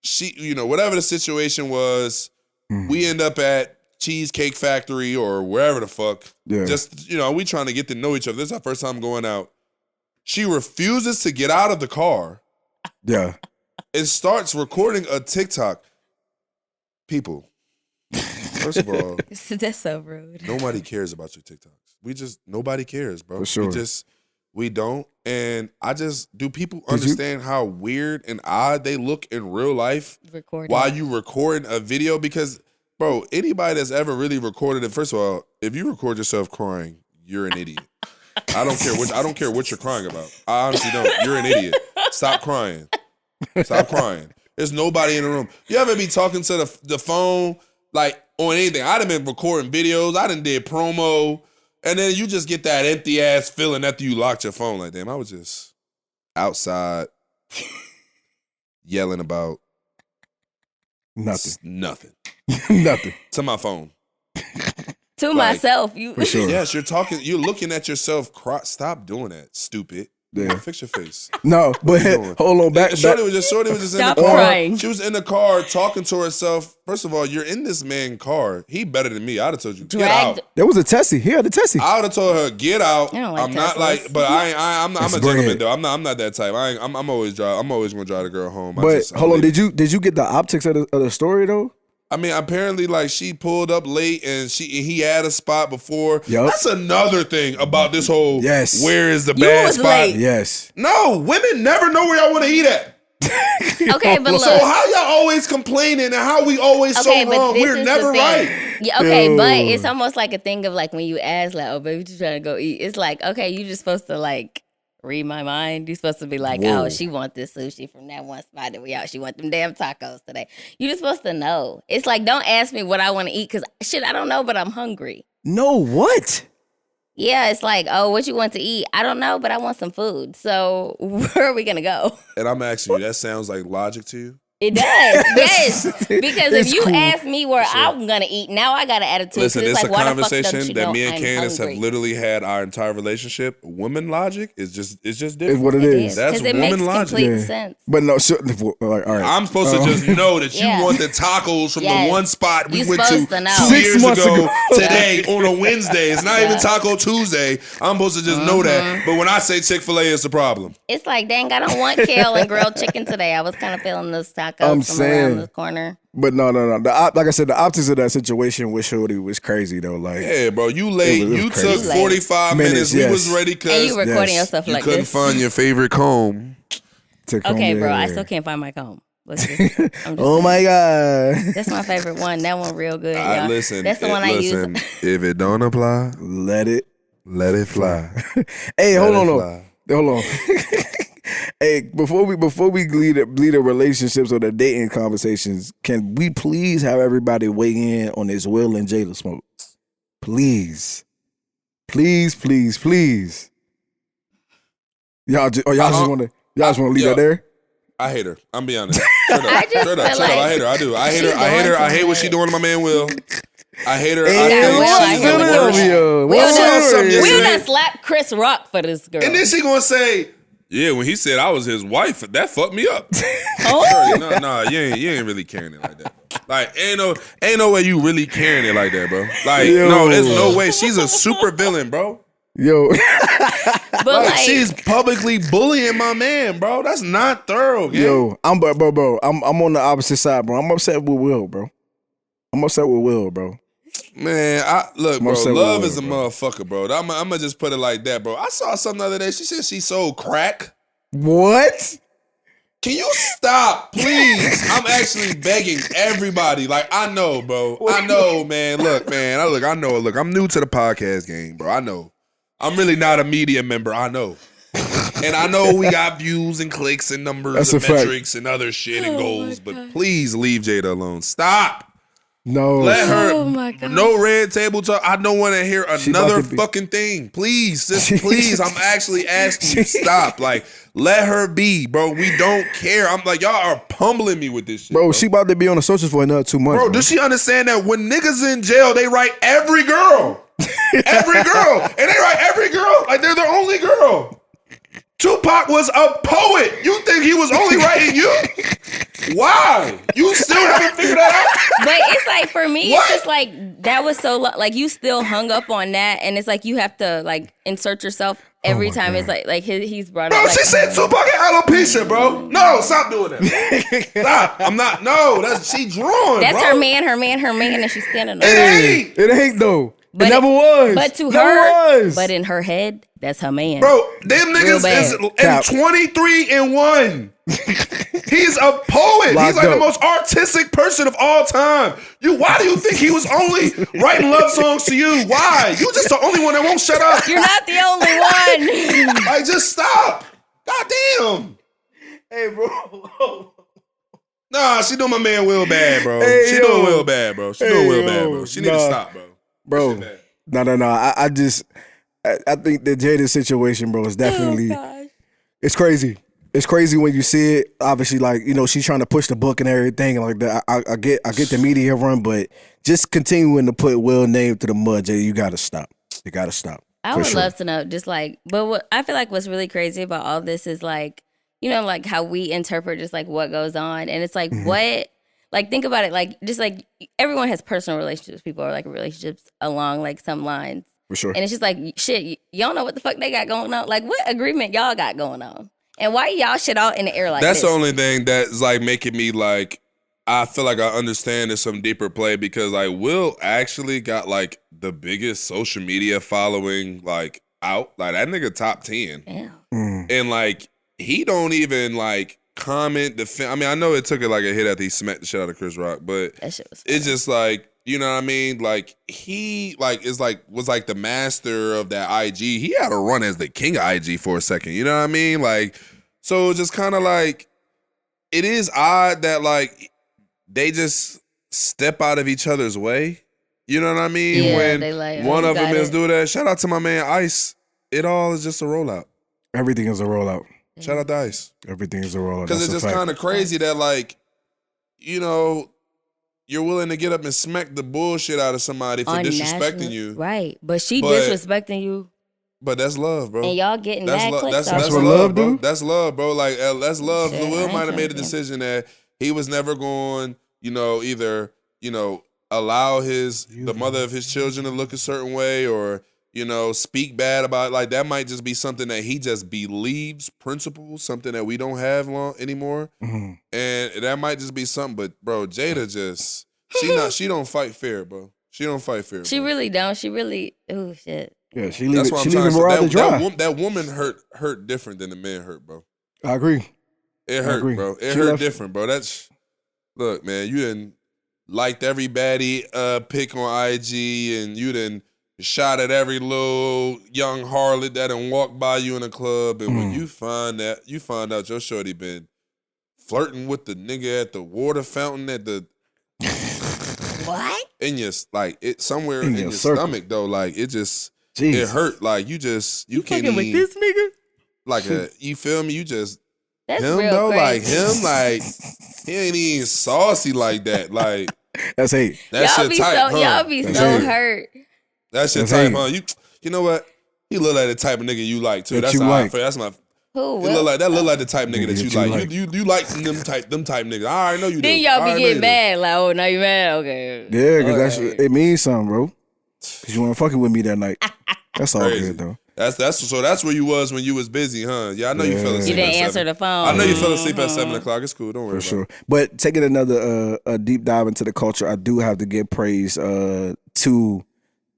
She, you know, whatever the situation was, we end up at Cheesecake Factory or wherever the fuck. Yeah. Just, you know, we trying to get to know each other. This is our first time going out. She refuses to get out of the car Yeah. and starts recording a TikTok. People, first of all, That's so rude. nobody cares about your TikToks. Nobody cares, bro. For sure. We don't. And I just, do people understand how weird and odd they look in real life Recording. while you record a video? Because, bro, anybody that's ever really recorded it, first of all, if you record yourself crying, you're an idiot. I don't care what you're crying about. I honestly don't. You're an idiot. Stop crying. Stop crying. There's nobody in the room. You ever be talking to the phone like on anything. I done been recording videos. I done did promo. And then you just get that empty ass feeling after you locked your phone. Like, damn, I was just outside yelling about nothing. Nothing. Nothing. To my phone. To myself. You for sure. Yes, you're looking at yourself. Stop doing that, stupid. Yeah. Fix your face. No, but hold on. Back. Shorty was just in the car. Crying. She was in the car talking to herself. First of all, you're in this man's car. He better than me. I'd have told you, get out. There was a Tessie. He had a Tessie. I would have told her, get out. I don't like I'm not Teslas. like, but I'm a gentleman though. I'm not that type. I'm always gonna drive the girl home. But hold on, did you get the optics of the story though? I mean, apparently, like, she pulled up late and he had a spot before. Yep. That's another thing about this whole where is the You bad was spot? late. Yes. No, women never know where y'all want to eat at. Okay, but look. So how y'all always complaining and how we always so wrong? We're never right. Yeah, okay, Yo. but it's almost like a thing of like when you ask like, oh, baby, what you trying to go eat? It's like, okay, you just supposed to like read my mind. You're supposed to be like, Whoa. oh, she want this sushi from that one spot that we out. She want them damn tacos today. You're just supposed to know. It's like, don't ask me what I want to eat because shit, I don't know, but I'm hungry. No, what? Yeah, it's like, oh, what you want to eat? I don't know, but I want some food. So where are we gonna go? And I'm asking you, that sounds like logic to you? It does, yes. Because if It's you cool. ask me where I'm gonna eat, now I got an attitude. Listen, it's it's like, a why the fuck don't conversation you that know me and I'm Candace have hungry? literally had our entire relationship. Woman logic is just different. It's what it It is. is, That's 'cause it woman makes logic. complete Yeah. sense. But no, all right. I'm supposed to just know that you Yeah. want the tacos from Yes. the one spot we You went to supposed to know. 2 6 years months ago ago. today on a Wednesday. It's not even Yeah. Taco Tuesday. I'm supposed to just know that. But when I say Chick-fil-A, it's the problem. It's like, dang, I don't want kale and grilled chicken today. I was kind of feeling those tacos I'm from saying. around the corner. But no. Like I said, the optics of that situation with Shorty was crazy though. Like, Yeah, bro, you late. It was You crazy. took You late. 45 minutes. We Yes. was ready And because you recording yes. yourself you like couldn't this. find your favorite comb. to come Okay, bro, I there. still can't find my comb. Let's just, I'm just Oh saying. my god! That's my favorite one. That one real good, y'all. Listen, That's the one I use. If it don't apply, Let it fly. Hey, hold Let on, it no. fly. Hold on. Hey, before we lead the relationships or the dating conversations, can we please have everybody weigh in on this Will and Jada smoke? Please. Please. Y'all just want to leave that there? I hate her. I'm being honest. Straight up. I just Straight up. feel Straight up. like I hate her. I do. I hate she her. I hate her. doing I hate too what she much. doing to my man Will. I hate her. Hey, I think Will, I she's hate the what worst. you're doing. Will I saw something Will yesterday. done slapped Chris Rock for this girl. And then she gonna say, yeah, when he said I was his wife, that fucked me up. Oh. No, you ain't really carrying it like that. Like, ain't no way you really carrying it like that, bro. Like, Yo. no, there's no way. She's a super villain, bro. Yo. But Like, she's publicly bullying my man, bro. That's not thorough, gang. Yo, I'm on the opposite side, bro. I'm upset with Will, bro. Man, look, bro. upset with Love Will, is a bro. motherfucker, bro. I'm gonna just put it like that, bro. I saw something the other day. She said she sold crack. What? Can you stop, please? I'm actually begging everybody. Like, I know, bro. I know, man. Look, man. I know. Look, I'm new to the podcast game, bro. I know. I'm really not a media member. I know. And I know we got views and clicks and numbers That's and a fact. metrics and other shit and goals, but please leave Jada alone. Stop. No. Let her. Oh my God. No red table talk. I don't want to hear She about another to be- fucking thing. Please, just please. I'm actually asking you, stop. Like, let her be, bro. We don't care. I'm like, y'all are pummeling me with this shit. Bro, she about to be on the socials for another 2 months. Bro, does she understand that when niggas in jail, they write every girl? Every girl. And they write every girl like they're the only girl. Tupac was a poet. You think he was only writing you? Why? You still haven't figured that out? But it's like, for me, What? it's just like, that was so, like, you still hung up on that. And it's like, you have to, like, insert yourself every my time. God. It's like he's brought Bro, up. Like, she said Tupac and alopecia, bro. No, stop doing that. Stop. I'm not. No, she drawn, that's bro. her man, and she's standing on It it. ain't. It ain't though. But it never was. But to Never her, was. but in her head, that's her man. Bro, them niggas is bad. Cap. 23-1. He's a poet. Locked He's like up. the most artistic person of all time. Why do you think he was only writing love songs to you? Why? You just the only one that won't shut up. You're not the only one. Like, just stop. God damn. Hey, bro. Nah, she doing my man Will bad, bro. Hey, she doing Will bad, bro. She doing Will bad, bro. She need to stop, bro. Bro, no. I think the Jada situation, bro, is definitely it's crazy. It's crazy when you see it. Obviously, like, you know, she's trying to push the book and everything, and like that. I get the media run, but just continuing to put Will name to the mud, Jada, you gotta stop. You gotta stop. I would love to know, just like, but what I feel like what's really crazy about all this is like, you know, like how we interpret just like what goes on, and it's like what, like think about it, like just like everyone has personal relationships, people are like relationships along like some lines, For sure. and it's just like shit, y'all know what the fuck they got going on, like what agreement y'all got going on. And why y'all shit out in the air like That's this? the only thing that's like making me like, I feel like I understand there's some deeper play because like Will actually got like the biggest social media following like out. Like that nigga top 10. Damn. And like he don't even like comment, defend. I mean, I know it took it like a hit after he smacked the shit out of Chris Rock, but That shit was funny. it's just like, you know what I mean? Like he like is like was like the master of that IG. He had a run as the king of IG for a second. You know what I mean? Like, so it's just kind of like it is odd that like they just step out of each other's way. You know what I mean? Yeah, when they like, one you of them got is it. do that. Shout out to my man Ice. It all is just a rollout. Everything is a rollout. Shout out to Ice. Everything is a rollout. Because it's just kind of crazy that like, you know, you're willing to get up and smack the bullshit out of somebody for On disrespecting national- you. Right. But she But- disrespecting you, But that's love, bro. and y'all getting That's mad love. clicks That's off what it. love bro. do? That's love, bro. Like that's love. Shit, I Will ain't might have trying made a to get- decision that he was never going, you know, either, you know, allow the mother of his children to look a certain way or, you know, speak bad about it. Like that might just be something that he just believes, principles, something that we don't have anymore. Mhm. And that might just be something. But bro, Jada just she don't fight fair, bro. She don't fight fair. She bro. really don't. She really, oh shit. Yeah, she That's leaving what I'm trying to her out to say. dry. That woman hurt different than the man hurt, bro. I agree. It I hurt, agree. bro. It She hurt left- different, bro. Look, man, you done liked everybody pick on IG and you done shot at every little young harlot that done walked by you in a club, and when you find out your shorty been flirting with the nigga at the water fountain at the What? in your like it somewhere In in your your circle. stomach though, like it just Jesus. it hurt. Like you can't fucking even with this nigga? like you feel me? You just That's him real though, like crazy. him, like he ain't even saucy like that. Like That's hate. that's y'all your be type, so huh? y'all be That's so hate. hurt. That's your That's type, hate. huh? You know what? He look like the type of nigga you like too. That That's you how I like. feel. That's my. Who? He look like the type nigga that you like. like. You like them type niggas. I already know you do. Then y'all I be already know getting you mad. Like, oh, now you mad? Okay. Yeah, because Alright. it means something, bro. Because you weren't fucking with me that night. That's all Crazy. good, though. That's where you was when you was busy, huh? Yeah, I know you fell Yeah. asleep. You didn't at answer 7. the phone. I know you fell asleep at 7:00. It's cool. Don't worry For about sure. it. But taking another a deep dive into the culture, I do have to give praise to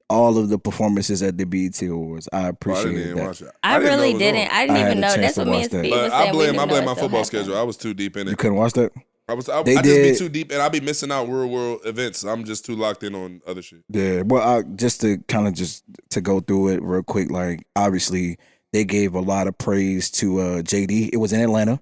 all of the performances at the BET Awards. I Bro, I appreciate didn't even that. watch it. I didn't know really it was didn't. on. I didn't I had even a know. chance That's to what me watch and that. Speed But was I saying. We didn't blame know my it still football happened. schedule. I was too deep in You it. couldn't watch that? I They just be did- too deep, and I be missing out real world events. I'm just too locked in on other shit. Yeah. Well, just to kind of just to go through it real quick, like obviously they gave a lot of praise to JD. It was in Atlanta.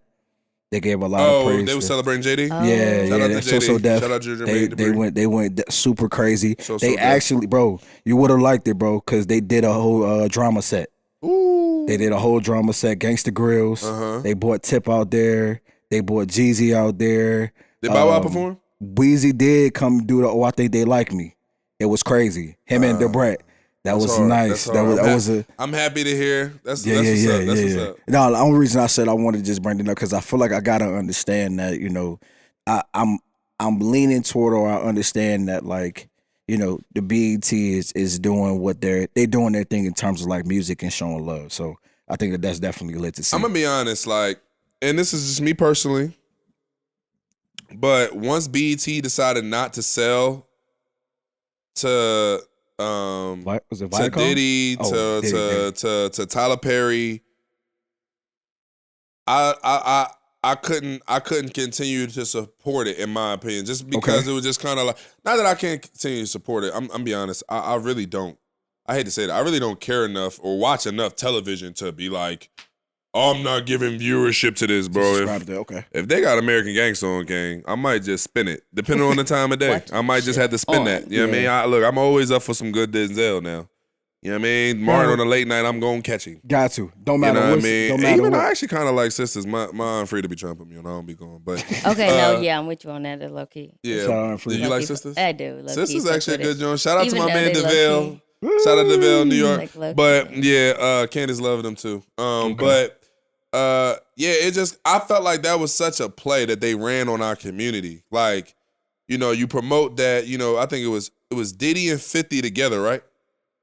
They gave a lot of praise. They were to- celebrating JD. Oh. Yeah, Shout out to that's JD. so deaf. Shout out to Jermaine They Dupri. went super crazy. So They deaf. actually, bro, you would have liked it, bro, because they did a whole drama set. Ooh. They did a whole drama set. Gangsta Grills. Uh-huh. They brought Tip out there. They brought Jeezy out there. Did Bow Wow perform? Weezy did come do the "Oh, I Think They Like Me." It was crazy. Him and DeBret. That was hard. nice. That's hard. That was a. I'm happy to hear. That's Yeah, what's yeah, up. yeah, That's yeah, what's yeah. up. No, the only reason I said I wanted to just bring it up because I feel like I gotta understand that, you know, I'm leaning toward, or I understand that, like, you know, the BET is doing what they're doing their thing in terms of like music and showing love. So I think that's definitely lit to see. I'm gonna be honest, like, and this is just me personally, but once BET decided not to sell to Was it to Viacom? Diddy, Oh, Diddy. to Tyler Perry, I couldn't continue to support it, in my opinion, just because it was just kind of like, not that I can't continue to support it. I'm be honest, I really don't. I hate to say that, I really don't care enough or watch enough television to be like, I'm not giving viewership to this, bro. If they got American Gangsta on, gang, I might just spin it. Depending on the time of day. I might just have to spin that. You know what I mean? I'm always up for some good Denzel now. You know what I mean? Martin on a late night, I'm going to catch him. Got to. Don't matter what. I mean? Don't matter even what. I actually kind of like sisters. My aunt free to be trying to put me on. I don't be going. But okay, I'm with you on that, low key. Yeah. Do you like sisters? I do. Sisters actually a good joint. Shout out to my man DeVille. Shout out to DeVille, New York. But yeah, Candace loved them too. But it just, I felt like that was such a play that they ran on our community. Like, you promote that, I think it was Diddy and 50 together, right?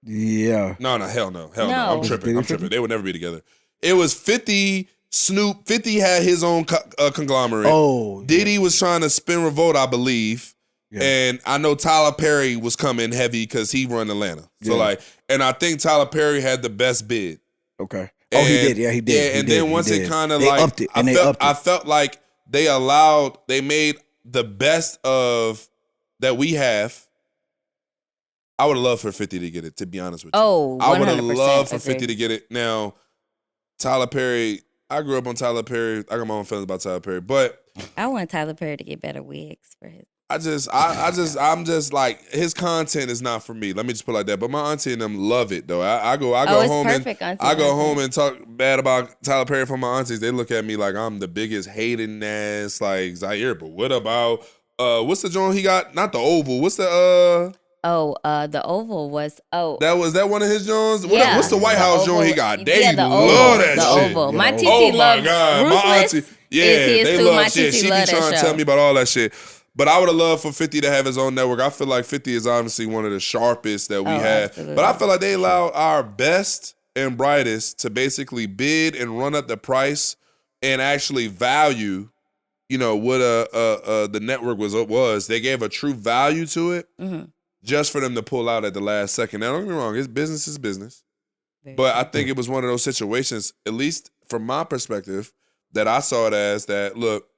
Yeah. No, hell no. I'm tripping. They would never be together. It was 50, Snoop. 50 had his own conglomerate. Oh. Diddy was trying to spin Revolt, I believe. Yeah. And I know Tyler Perry was coming heavy because he run Atlanta. So and I think Tyler Perry had the best bid. Okay. He did. Yeah, he did. Yeah, then once it kind of like upped it, I felt like they made the best of that we have. I would have loved for 50 to get it, to be honest with you. I would have loved for 50 to get it. Now, Tyler Perry, I grew up on Tyler Perry. I got my own feelings about Tyler Perry, but I want Tyler Perry to get better wigs for his. I'm just like, his content is not for me. Let me just put it like that. But my auntie and them love it though. I go home and talk bad about Tyler Perry for my aunties. They look at me like I'm the biggest hating ass like Zaire. But what about what's the joint he got? Not the Oval. What's the the Oval was That one of his Jones? Yeah. What's the White House Joint he got? They the love that shit. Oval. My TT my God. My auntie. Yeah, they love shit. She be trying to tell me about all that shit. But I would have loved for 50 to have his own network. I feel like 50 is obviously one of the sharpest that we have. Absolutely. But I feel like they allow our best and brightest to basically bid and run up the price and actually value, what the network was. They gave a true value to it just for them to pull out at the last second. Now, don't get me wrong. It's business is business. But I think it was one of those situations, at least from my perspective, that I saw it as that, look,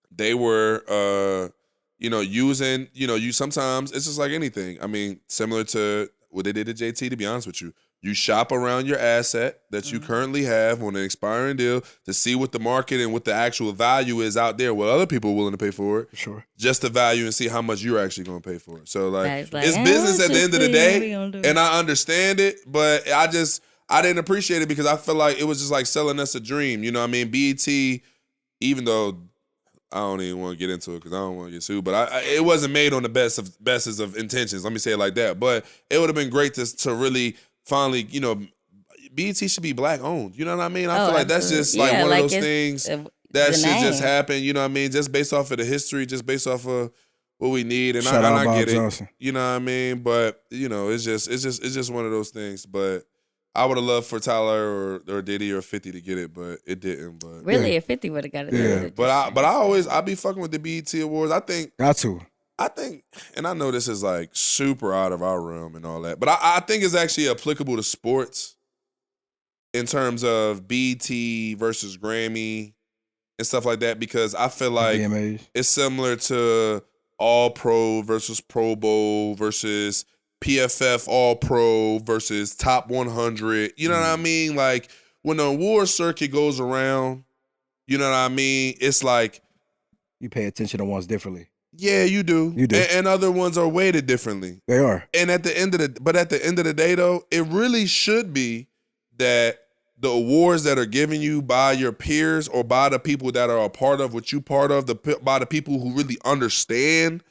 they were using, you sometimes, it's just like anything. I mean, similar to what they did to JT, to be honest with you. You shop around your asset that you currently have on an expiring deal to see what the market and what the actual value is out there, what other people are willing to pay for it. Sure. Just the value and see how much you're actually going to pay for it. So, it's business at the end of the day, and I understand it, but I didn't appreciate it because I feel like it was just like selling us a dream. You know what I mean? BET, even though I don't even want to get into it because I don't want to get sued. But it wasn't made on the best of intentions. Let me say it like that. But it would have been great to really finally, BET should be black owned. You know what I mean? I feel like that's just like one of those things that should just happen. You know what I mean? Just based off of the history, just based off of what we need. And I get it. You know what I mean? But it's just one of those things. But I would have loved for Tyler or Diddy or 50 to get it, but it didn't. But really, if 50 would have got it. Yeah, but I be fucking with the BET Awards. I think, and I know this is like super out of our realm and all that, but I think it's actually applicable to sports in terms of BET versus Grammy and stuff like that, because I feel like it's similar to All Pro versus Pro Bowl versus PFF All-Pro versus Top 100. You know what I mean? Like, when the award circuit goes around, you know what I mean? It's like, you pay attention to ones differently. Yeah, you do. You do. And other ones are weighted differently. They are. And at the end of the day, though, it really should be that the awards that are given you by your peers or by the people that are a part of what you part of, by the people who really understand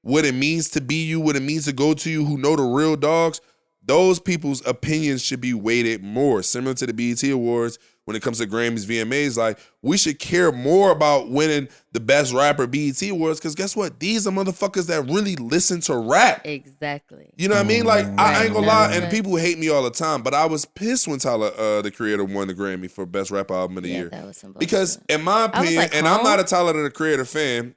what it means to be you, what it means to go to you, who know the real dogs, those people's opinions should be weighted more. Similar to the BET Awards, when it comes to Grammys, VMAs, like, we should care more about winning the best rapper BET Awards, because guess what? These are motherfuckers that really listen to rap. Exactly. You know what I mean? Like, I ain't gonna lie, and people hate me all the time, but I was pissed when Tyler, the Creator, won the Grammy for Best Rap Album of the Year. That was some bullshit. Because in my opinion, like, and I'm not a Tyler, the Creator fan,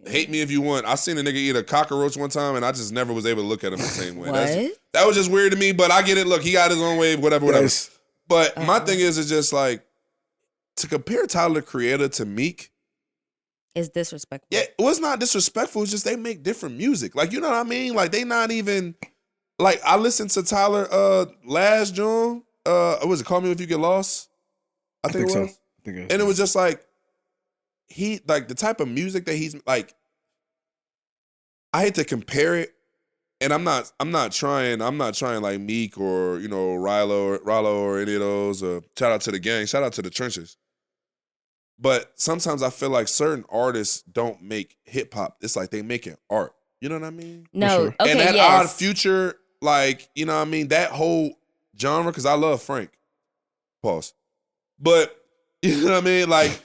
hate me if you want. I seen a nigga eat a cockroach one time, and I just never was able to look at him the same way. That was just weird to me, but I get it. Look, he got his own way, whatever. Yes. But my thing is just like, to compare Tyler, the Creator, to Meek is disrespectful. Yeah, well, it's not disrespectful. It's just they make different music. Like, you know what I mean? Like, they not even, like, I listened to Tyler last June. What was it, Call Me If You Get Lost? I think it was. So. And it was just like the type of music that he's like. I hate to compare it, and I'm not trying like Meek or Rilo or any of those. Shout out to the gang, shout out to the trenches. But sometimes I feel like certain artists don't make hip hop. It's like they making art. You know what I mean? No, sure. okay, And that yes. Odd Future, like, you know what I mean? That whole genre, because I love Frank. Pause. But, you know what I mean? Like,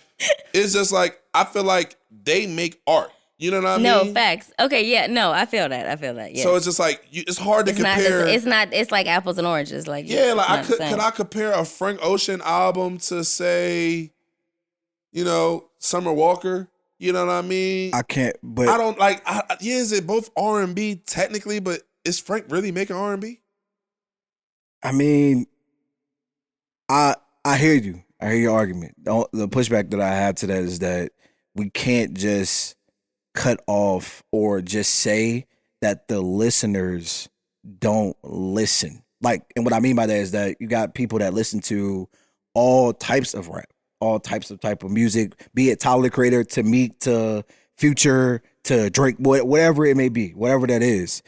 it's just like, I feel like they make art. You know what I mean? No, facts. Okay, yeah, no, I feel that. Yeah. So it's just like, it's hard to compare. It's like apples and oranges. Like, yeah, like, could I compare a Frank Ocean album to, say, Summer Walker? You know what I mean? I can't, but I don't like. Is it both R&B technically? But is Frank really making R&B? I mean, I hear you. I hear your argument. The pushback that I have to that is that we can't just cut off or just say that the listeners don't listen. Like, and what I mean by that is that you got people that listen to all types of rap. All type of music, be it Tyler the Creator to Meek to Future to Drake, whatever it may be, whatever that is.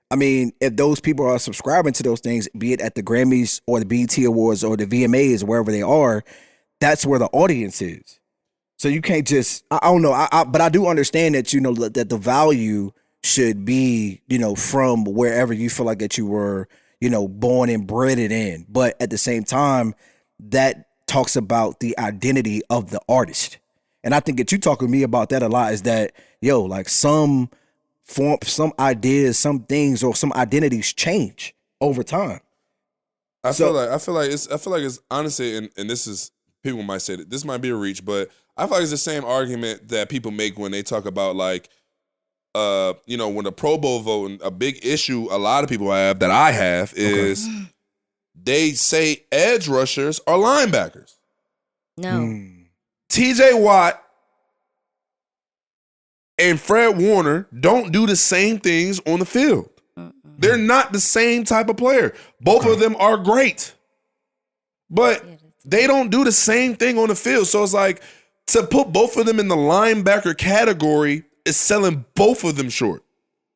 I mean, if those people are subscribing to those things, be it at the Grammys or the BET Awards or the VMAs, wherever they are, that's where the audience is. So you can't just, I don't know, but I do understand that, that the value should be, from wherever you feel like that you were, born and bred it in. But at the same time, that talks about the identity of the artist. And I think that you talk with me about that a lot is that, like some ideas, some things or some identities change over time. I feel like it's honestly, and this is, people might say that this might be a reach, but I feel like it's the same argument that people make when they talk about like, when the Pro Bowl voting, a big issue a lot of people have that I have is they say edge rushers are linebackers. No. TJ Watt and Fred Warner don't do the same things on the field. They're not the same type of player. Both of them are great, but they don't do the same thing on the field. So it's like, to put both of them in the linebacker category is selling both of them short.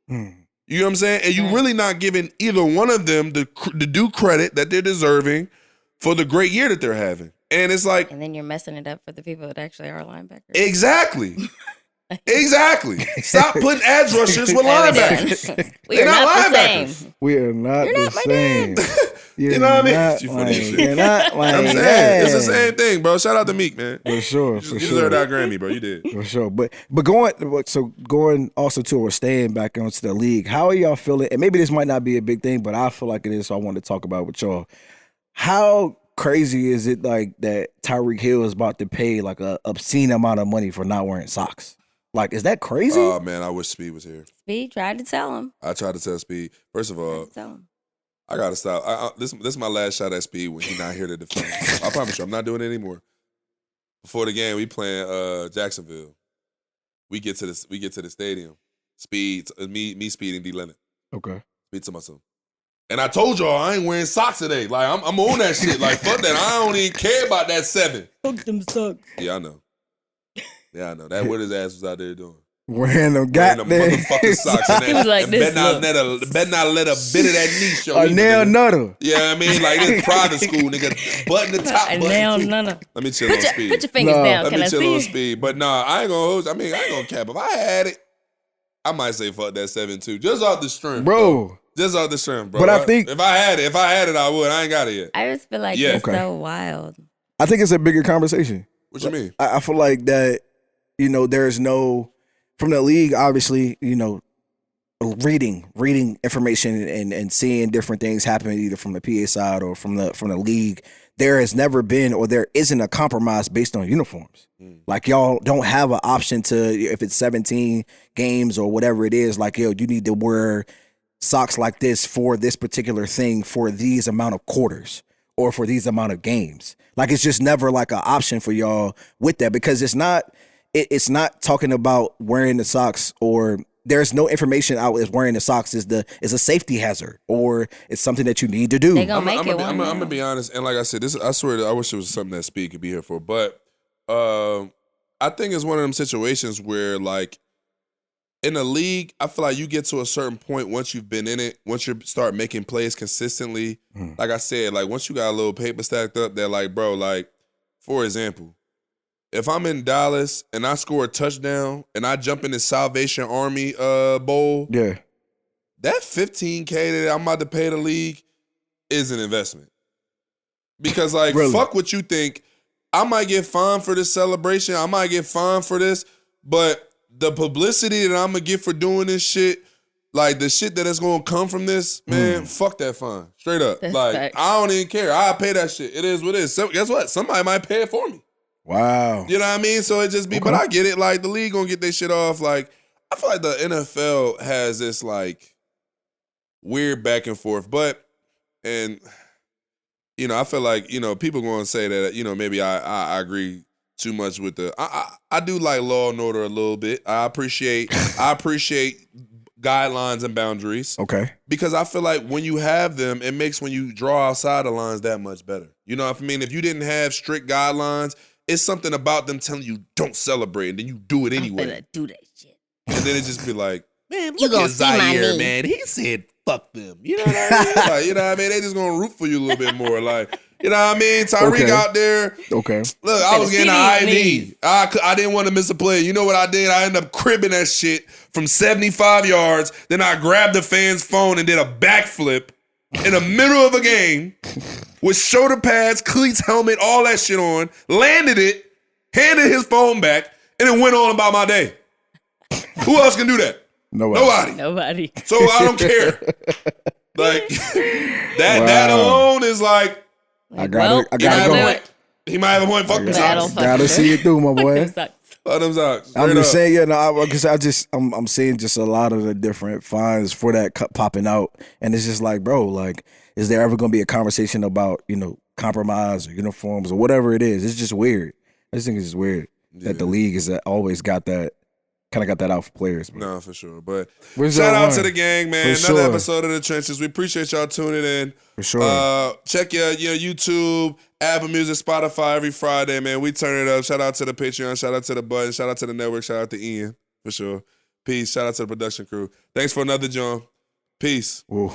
You know what I'm saying? And you're really not giving either one of them the due credit that they're deserving for the great year that they're having. And it's like... And then you're messing it up for the people that actually are linebackers. Exactly. Stop putting edge rushers with linebackers. We are not the same. We are not the same. You know what I mean? You're not like I'm saying, that. it's the same thing, bro. Shout out to Meek, man. For sure. You deserve that Grammy, bro. You did. For sure. But going also to or staying back onto the league, how are y'all feeling? And maybe this might not be a big thing, but I feel like it is, so I wanted to talk about it with y'all. How crazy is it like that Tyreek Hill is about to pay like a obscene amount of money for not wearing socks? Like, is that crazy? Oh, man, I wish Speed was here. Speed tried to tell him. I tried to tell Speed. First of all, I got to stop. This is my last shot at Speed when he's not here to defend. I promise you, I'm not doing it anymore. Before the game, we playing Jacksonville. We get to the stadium. Speed, me, Speed, and D. Leonard. Okay. Speed to myself. And I told y'all I ain't wearing socks today. Like, I'm on that shit. Like, fuck that. I don't even care about that 7. Fuck them socks. Yeah, I know. That what his ass was out there doing. Wearing them motherfucking socks. He was like this. Better not let a bit of that knee show. A nail nutter. Yeah, I mean, like this private school, nigga. Button the top button. A nail nutter. Let me chill on Speed. Put your fingers down. Let me chill on Speed. But nah, I ain't gonna cap. If I had it, I might say fuck that 7 too. Just off the strength, bro. Just off the strength, bro. But I think if I had it, I would. I ain't got it yet. I just feel like it's so wild. I think it's a bigger conversation. What you mean? I feel like that, there's no, from the league, obviously, reading information and seeing different things happening either from the PA side or from the league. There has never been or there isn't a compromise based on uniforms. Like, y'all don't have an option to, if it's 17 games or whatever it is, like, you need to wear socks like this for this particular thing for these amount of quarters or for these amount of games. Like, it's just never like an option for y'all with that, because it's not talking about wearing the socks or there's no information out as wearing the socks is a safety hazard or it's something that you need to do. They gonna make it. I'm gonna be honest, and like I said, I swear I wish it was something that Speed could be here for, but I think it's one of them situations where like in the league, I feel like you get to a certain point once you've been in it, once you start making plays consistently. Like I said, like once you got a little paper stacked up, they're like, bro, like for example, if I'm in Dallas and I score a touchdown and I jump in the Salvation Army bowl, yeah, that $15K that I'm about to pay the league is an investment. Because like really? Fuck what you think. I might get fined for this celebration. I might get fined for this, but the publicity that I'm gonna get for doing this shit, like the shit that is gonna come from this, man, fuck that fine. Straight up. That's like, facts. I don't even care. I'll pay that shit. It is what it is. So, guess what? Somebody might pay it for me. Wow. You know what I mean? So it just be, but I get it. Like, the league gonna get their shit off. Like, I feel like the NFL has this, like, weird back and forth. But, and, you know, I feel like, you know, people gonna say that, you know, maybe I agree too much with the I do like law and order a little bit. I appreciate guidelines and boundaries. Okay. Because I feel like when you have them, it makes when you draw outside the lines that much better. You know what I mean? If you didn't have strict guidelines, it's something about them telling you don't celebrate and then you do it anyway. I'm gonna do that shit. And then it just be like, man, You look gonna at see my Zaire, knee. man. He said fuck them. You know what I mean? Like, you know what I mean? They just gonna root for you a little bit more. Like, you know what I mean? Tyreek out there. Okay. Look, I was getting an knees. IV. I didn't want to miss a play. You know what I did? I ended up cribbing that shit from 75 yards. Then I grabbed the fan's phone and did a backflip in the middle of a game with shoulder pads, cleats, helmet, all that shit on. Landed it, handed his phone back, and then went on about my day. Who else can do that? Nobody. So I don't care. Like that alone is like, I gotta go. he might have a point. Fuck them socks. Gotta see it through, my boy. Fuck them socks. I'm Straight just up. saying, yeah, no, because I'm seeing just a lot of the different fines for that popping out, and it's just like, bro, like, is there ever gonna be a conversation about, you know, compromise or uniforms or whatever it is? It's just weird. I just think it's just weird that the league is always got that. Kind of got that out for players. Bro. No, for sure. But Where's shout y'all out to on? the gang, man. For Another sure. episode of The Trenches. We appreciate y'all tuning in. For sure. Check your YouTube, Apple Music, Spotify every Friday, man. We turn it up. Shout out to the Patreon. Shout out to the Button. Shout out to the network. Shout out to Ian, for sure. Peace. Shout out to the production crew. Thanks for another, John. Peace. Ooh.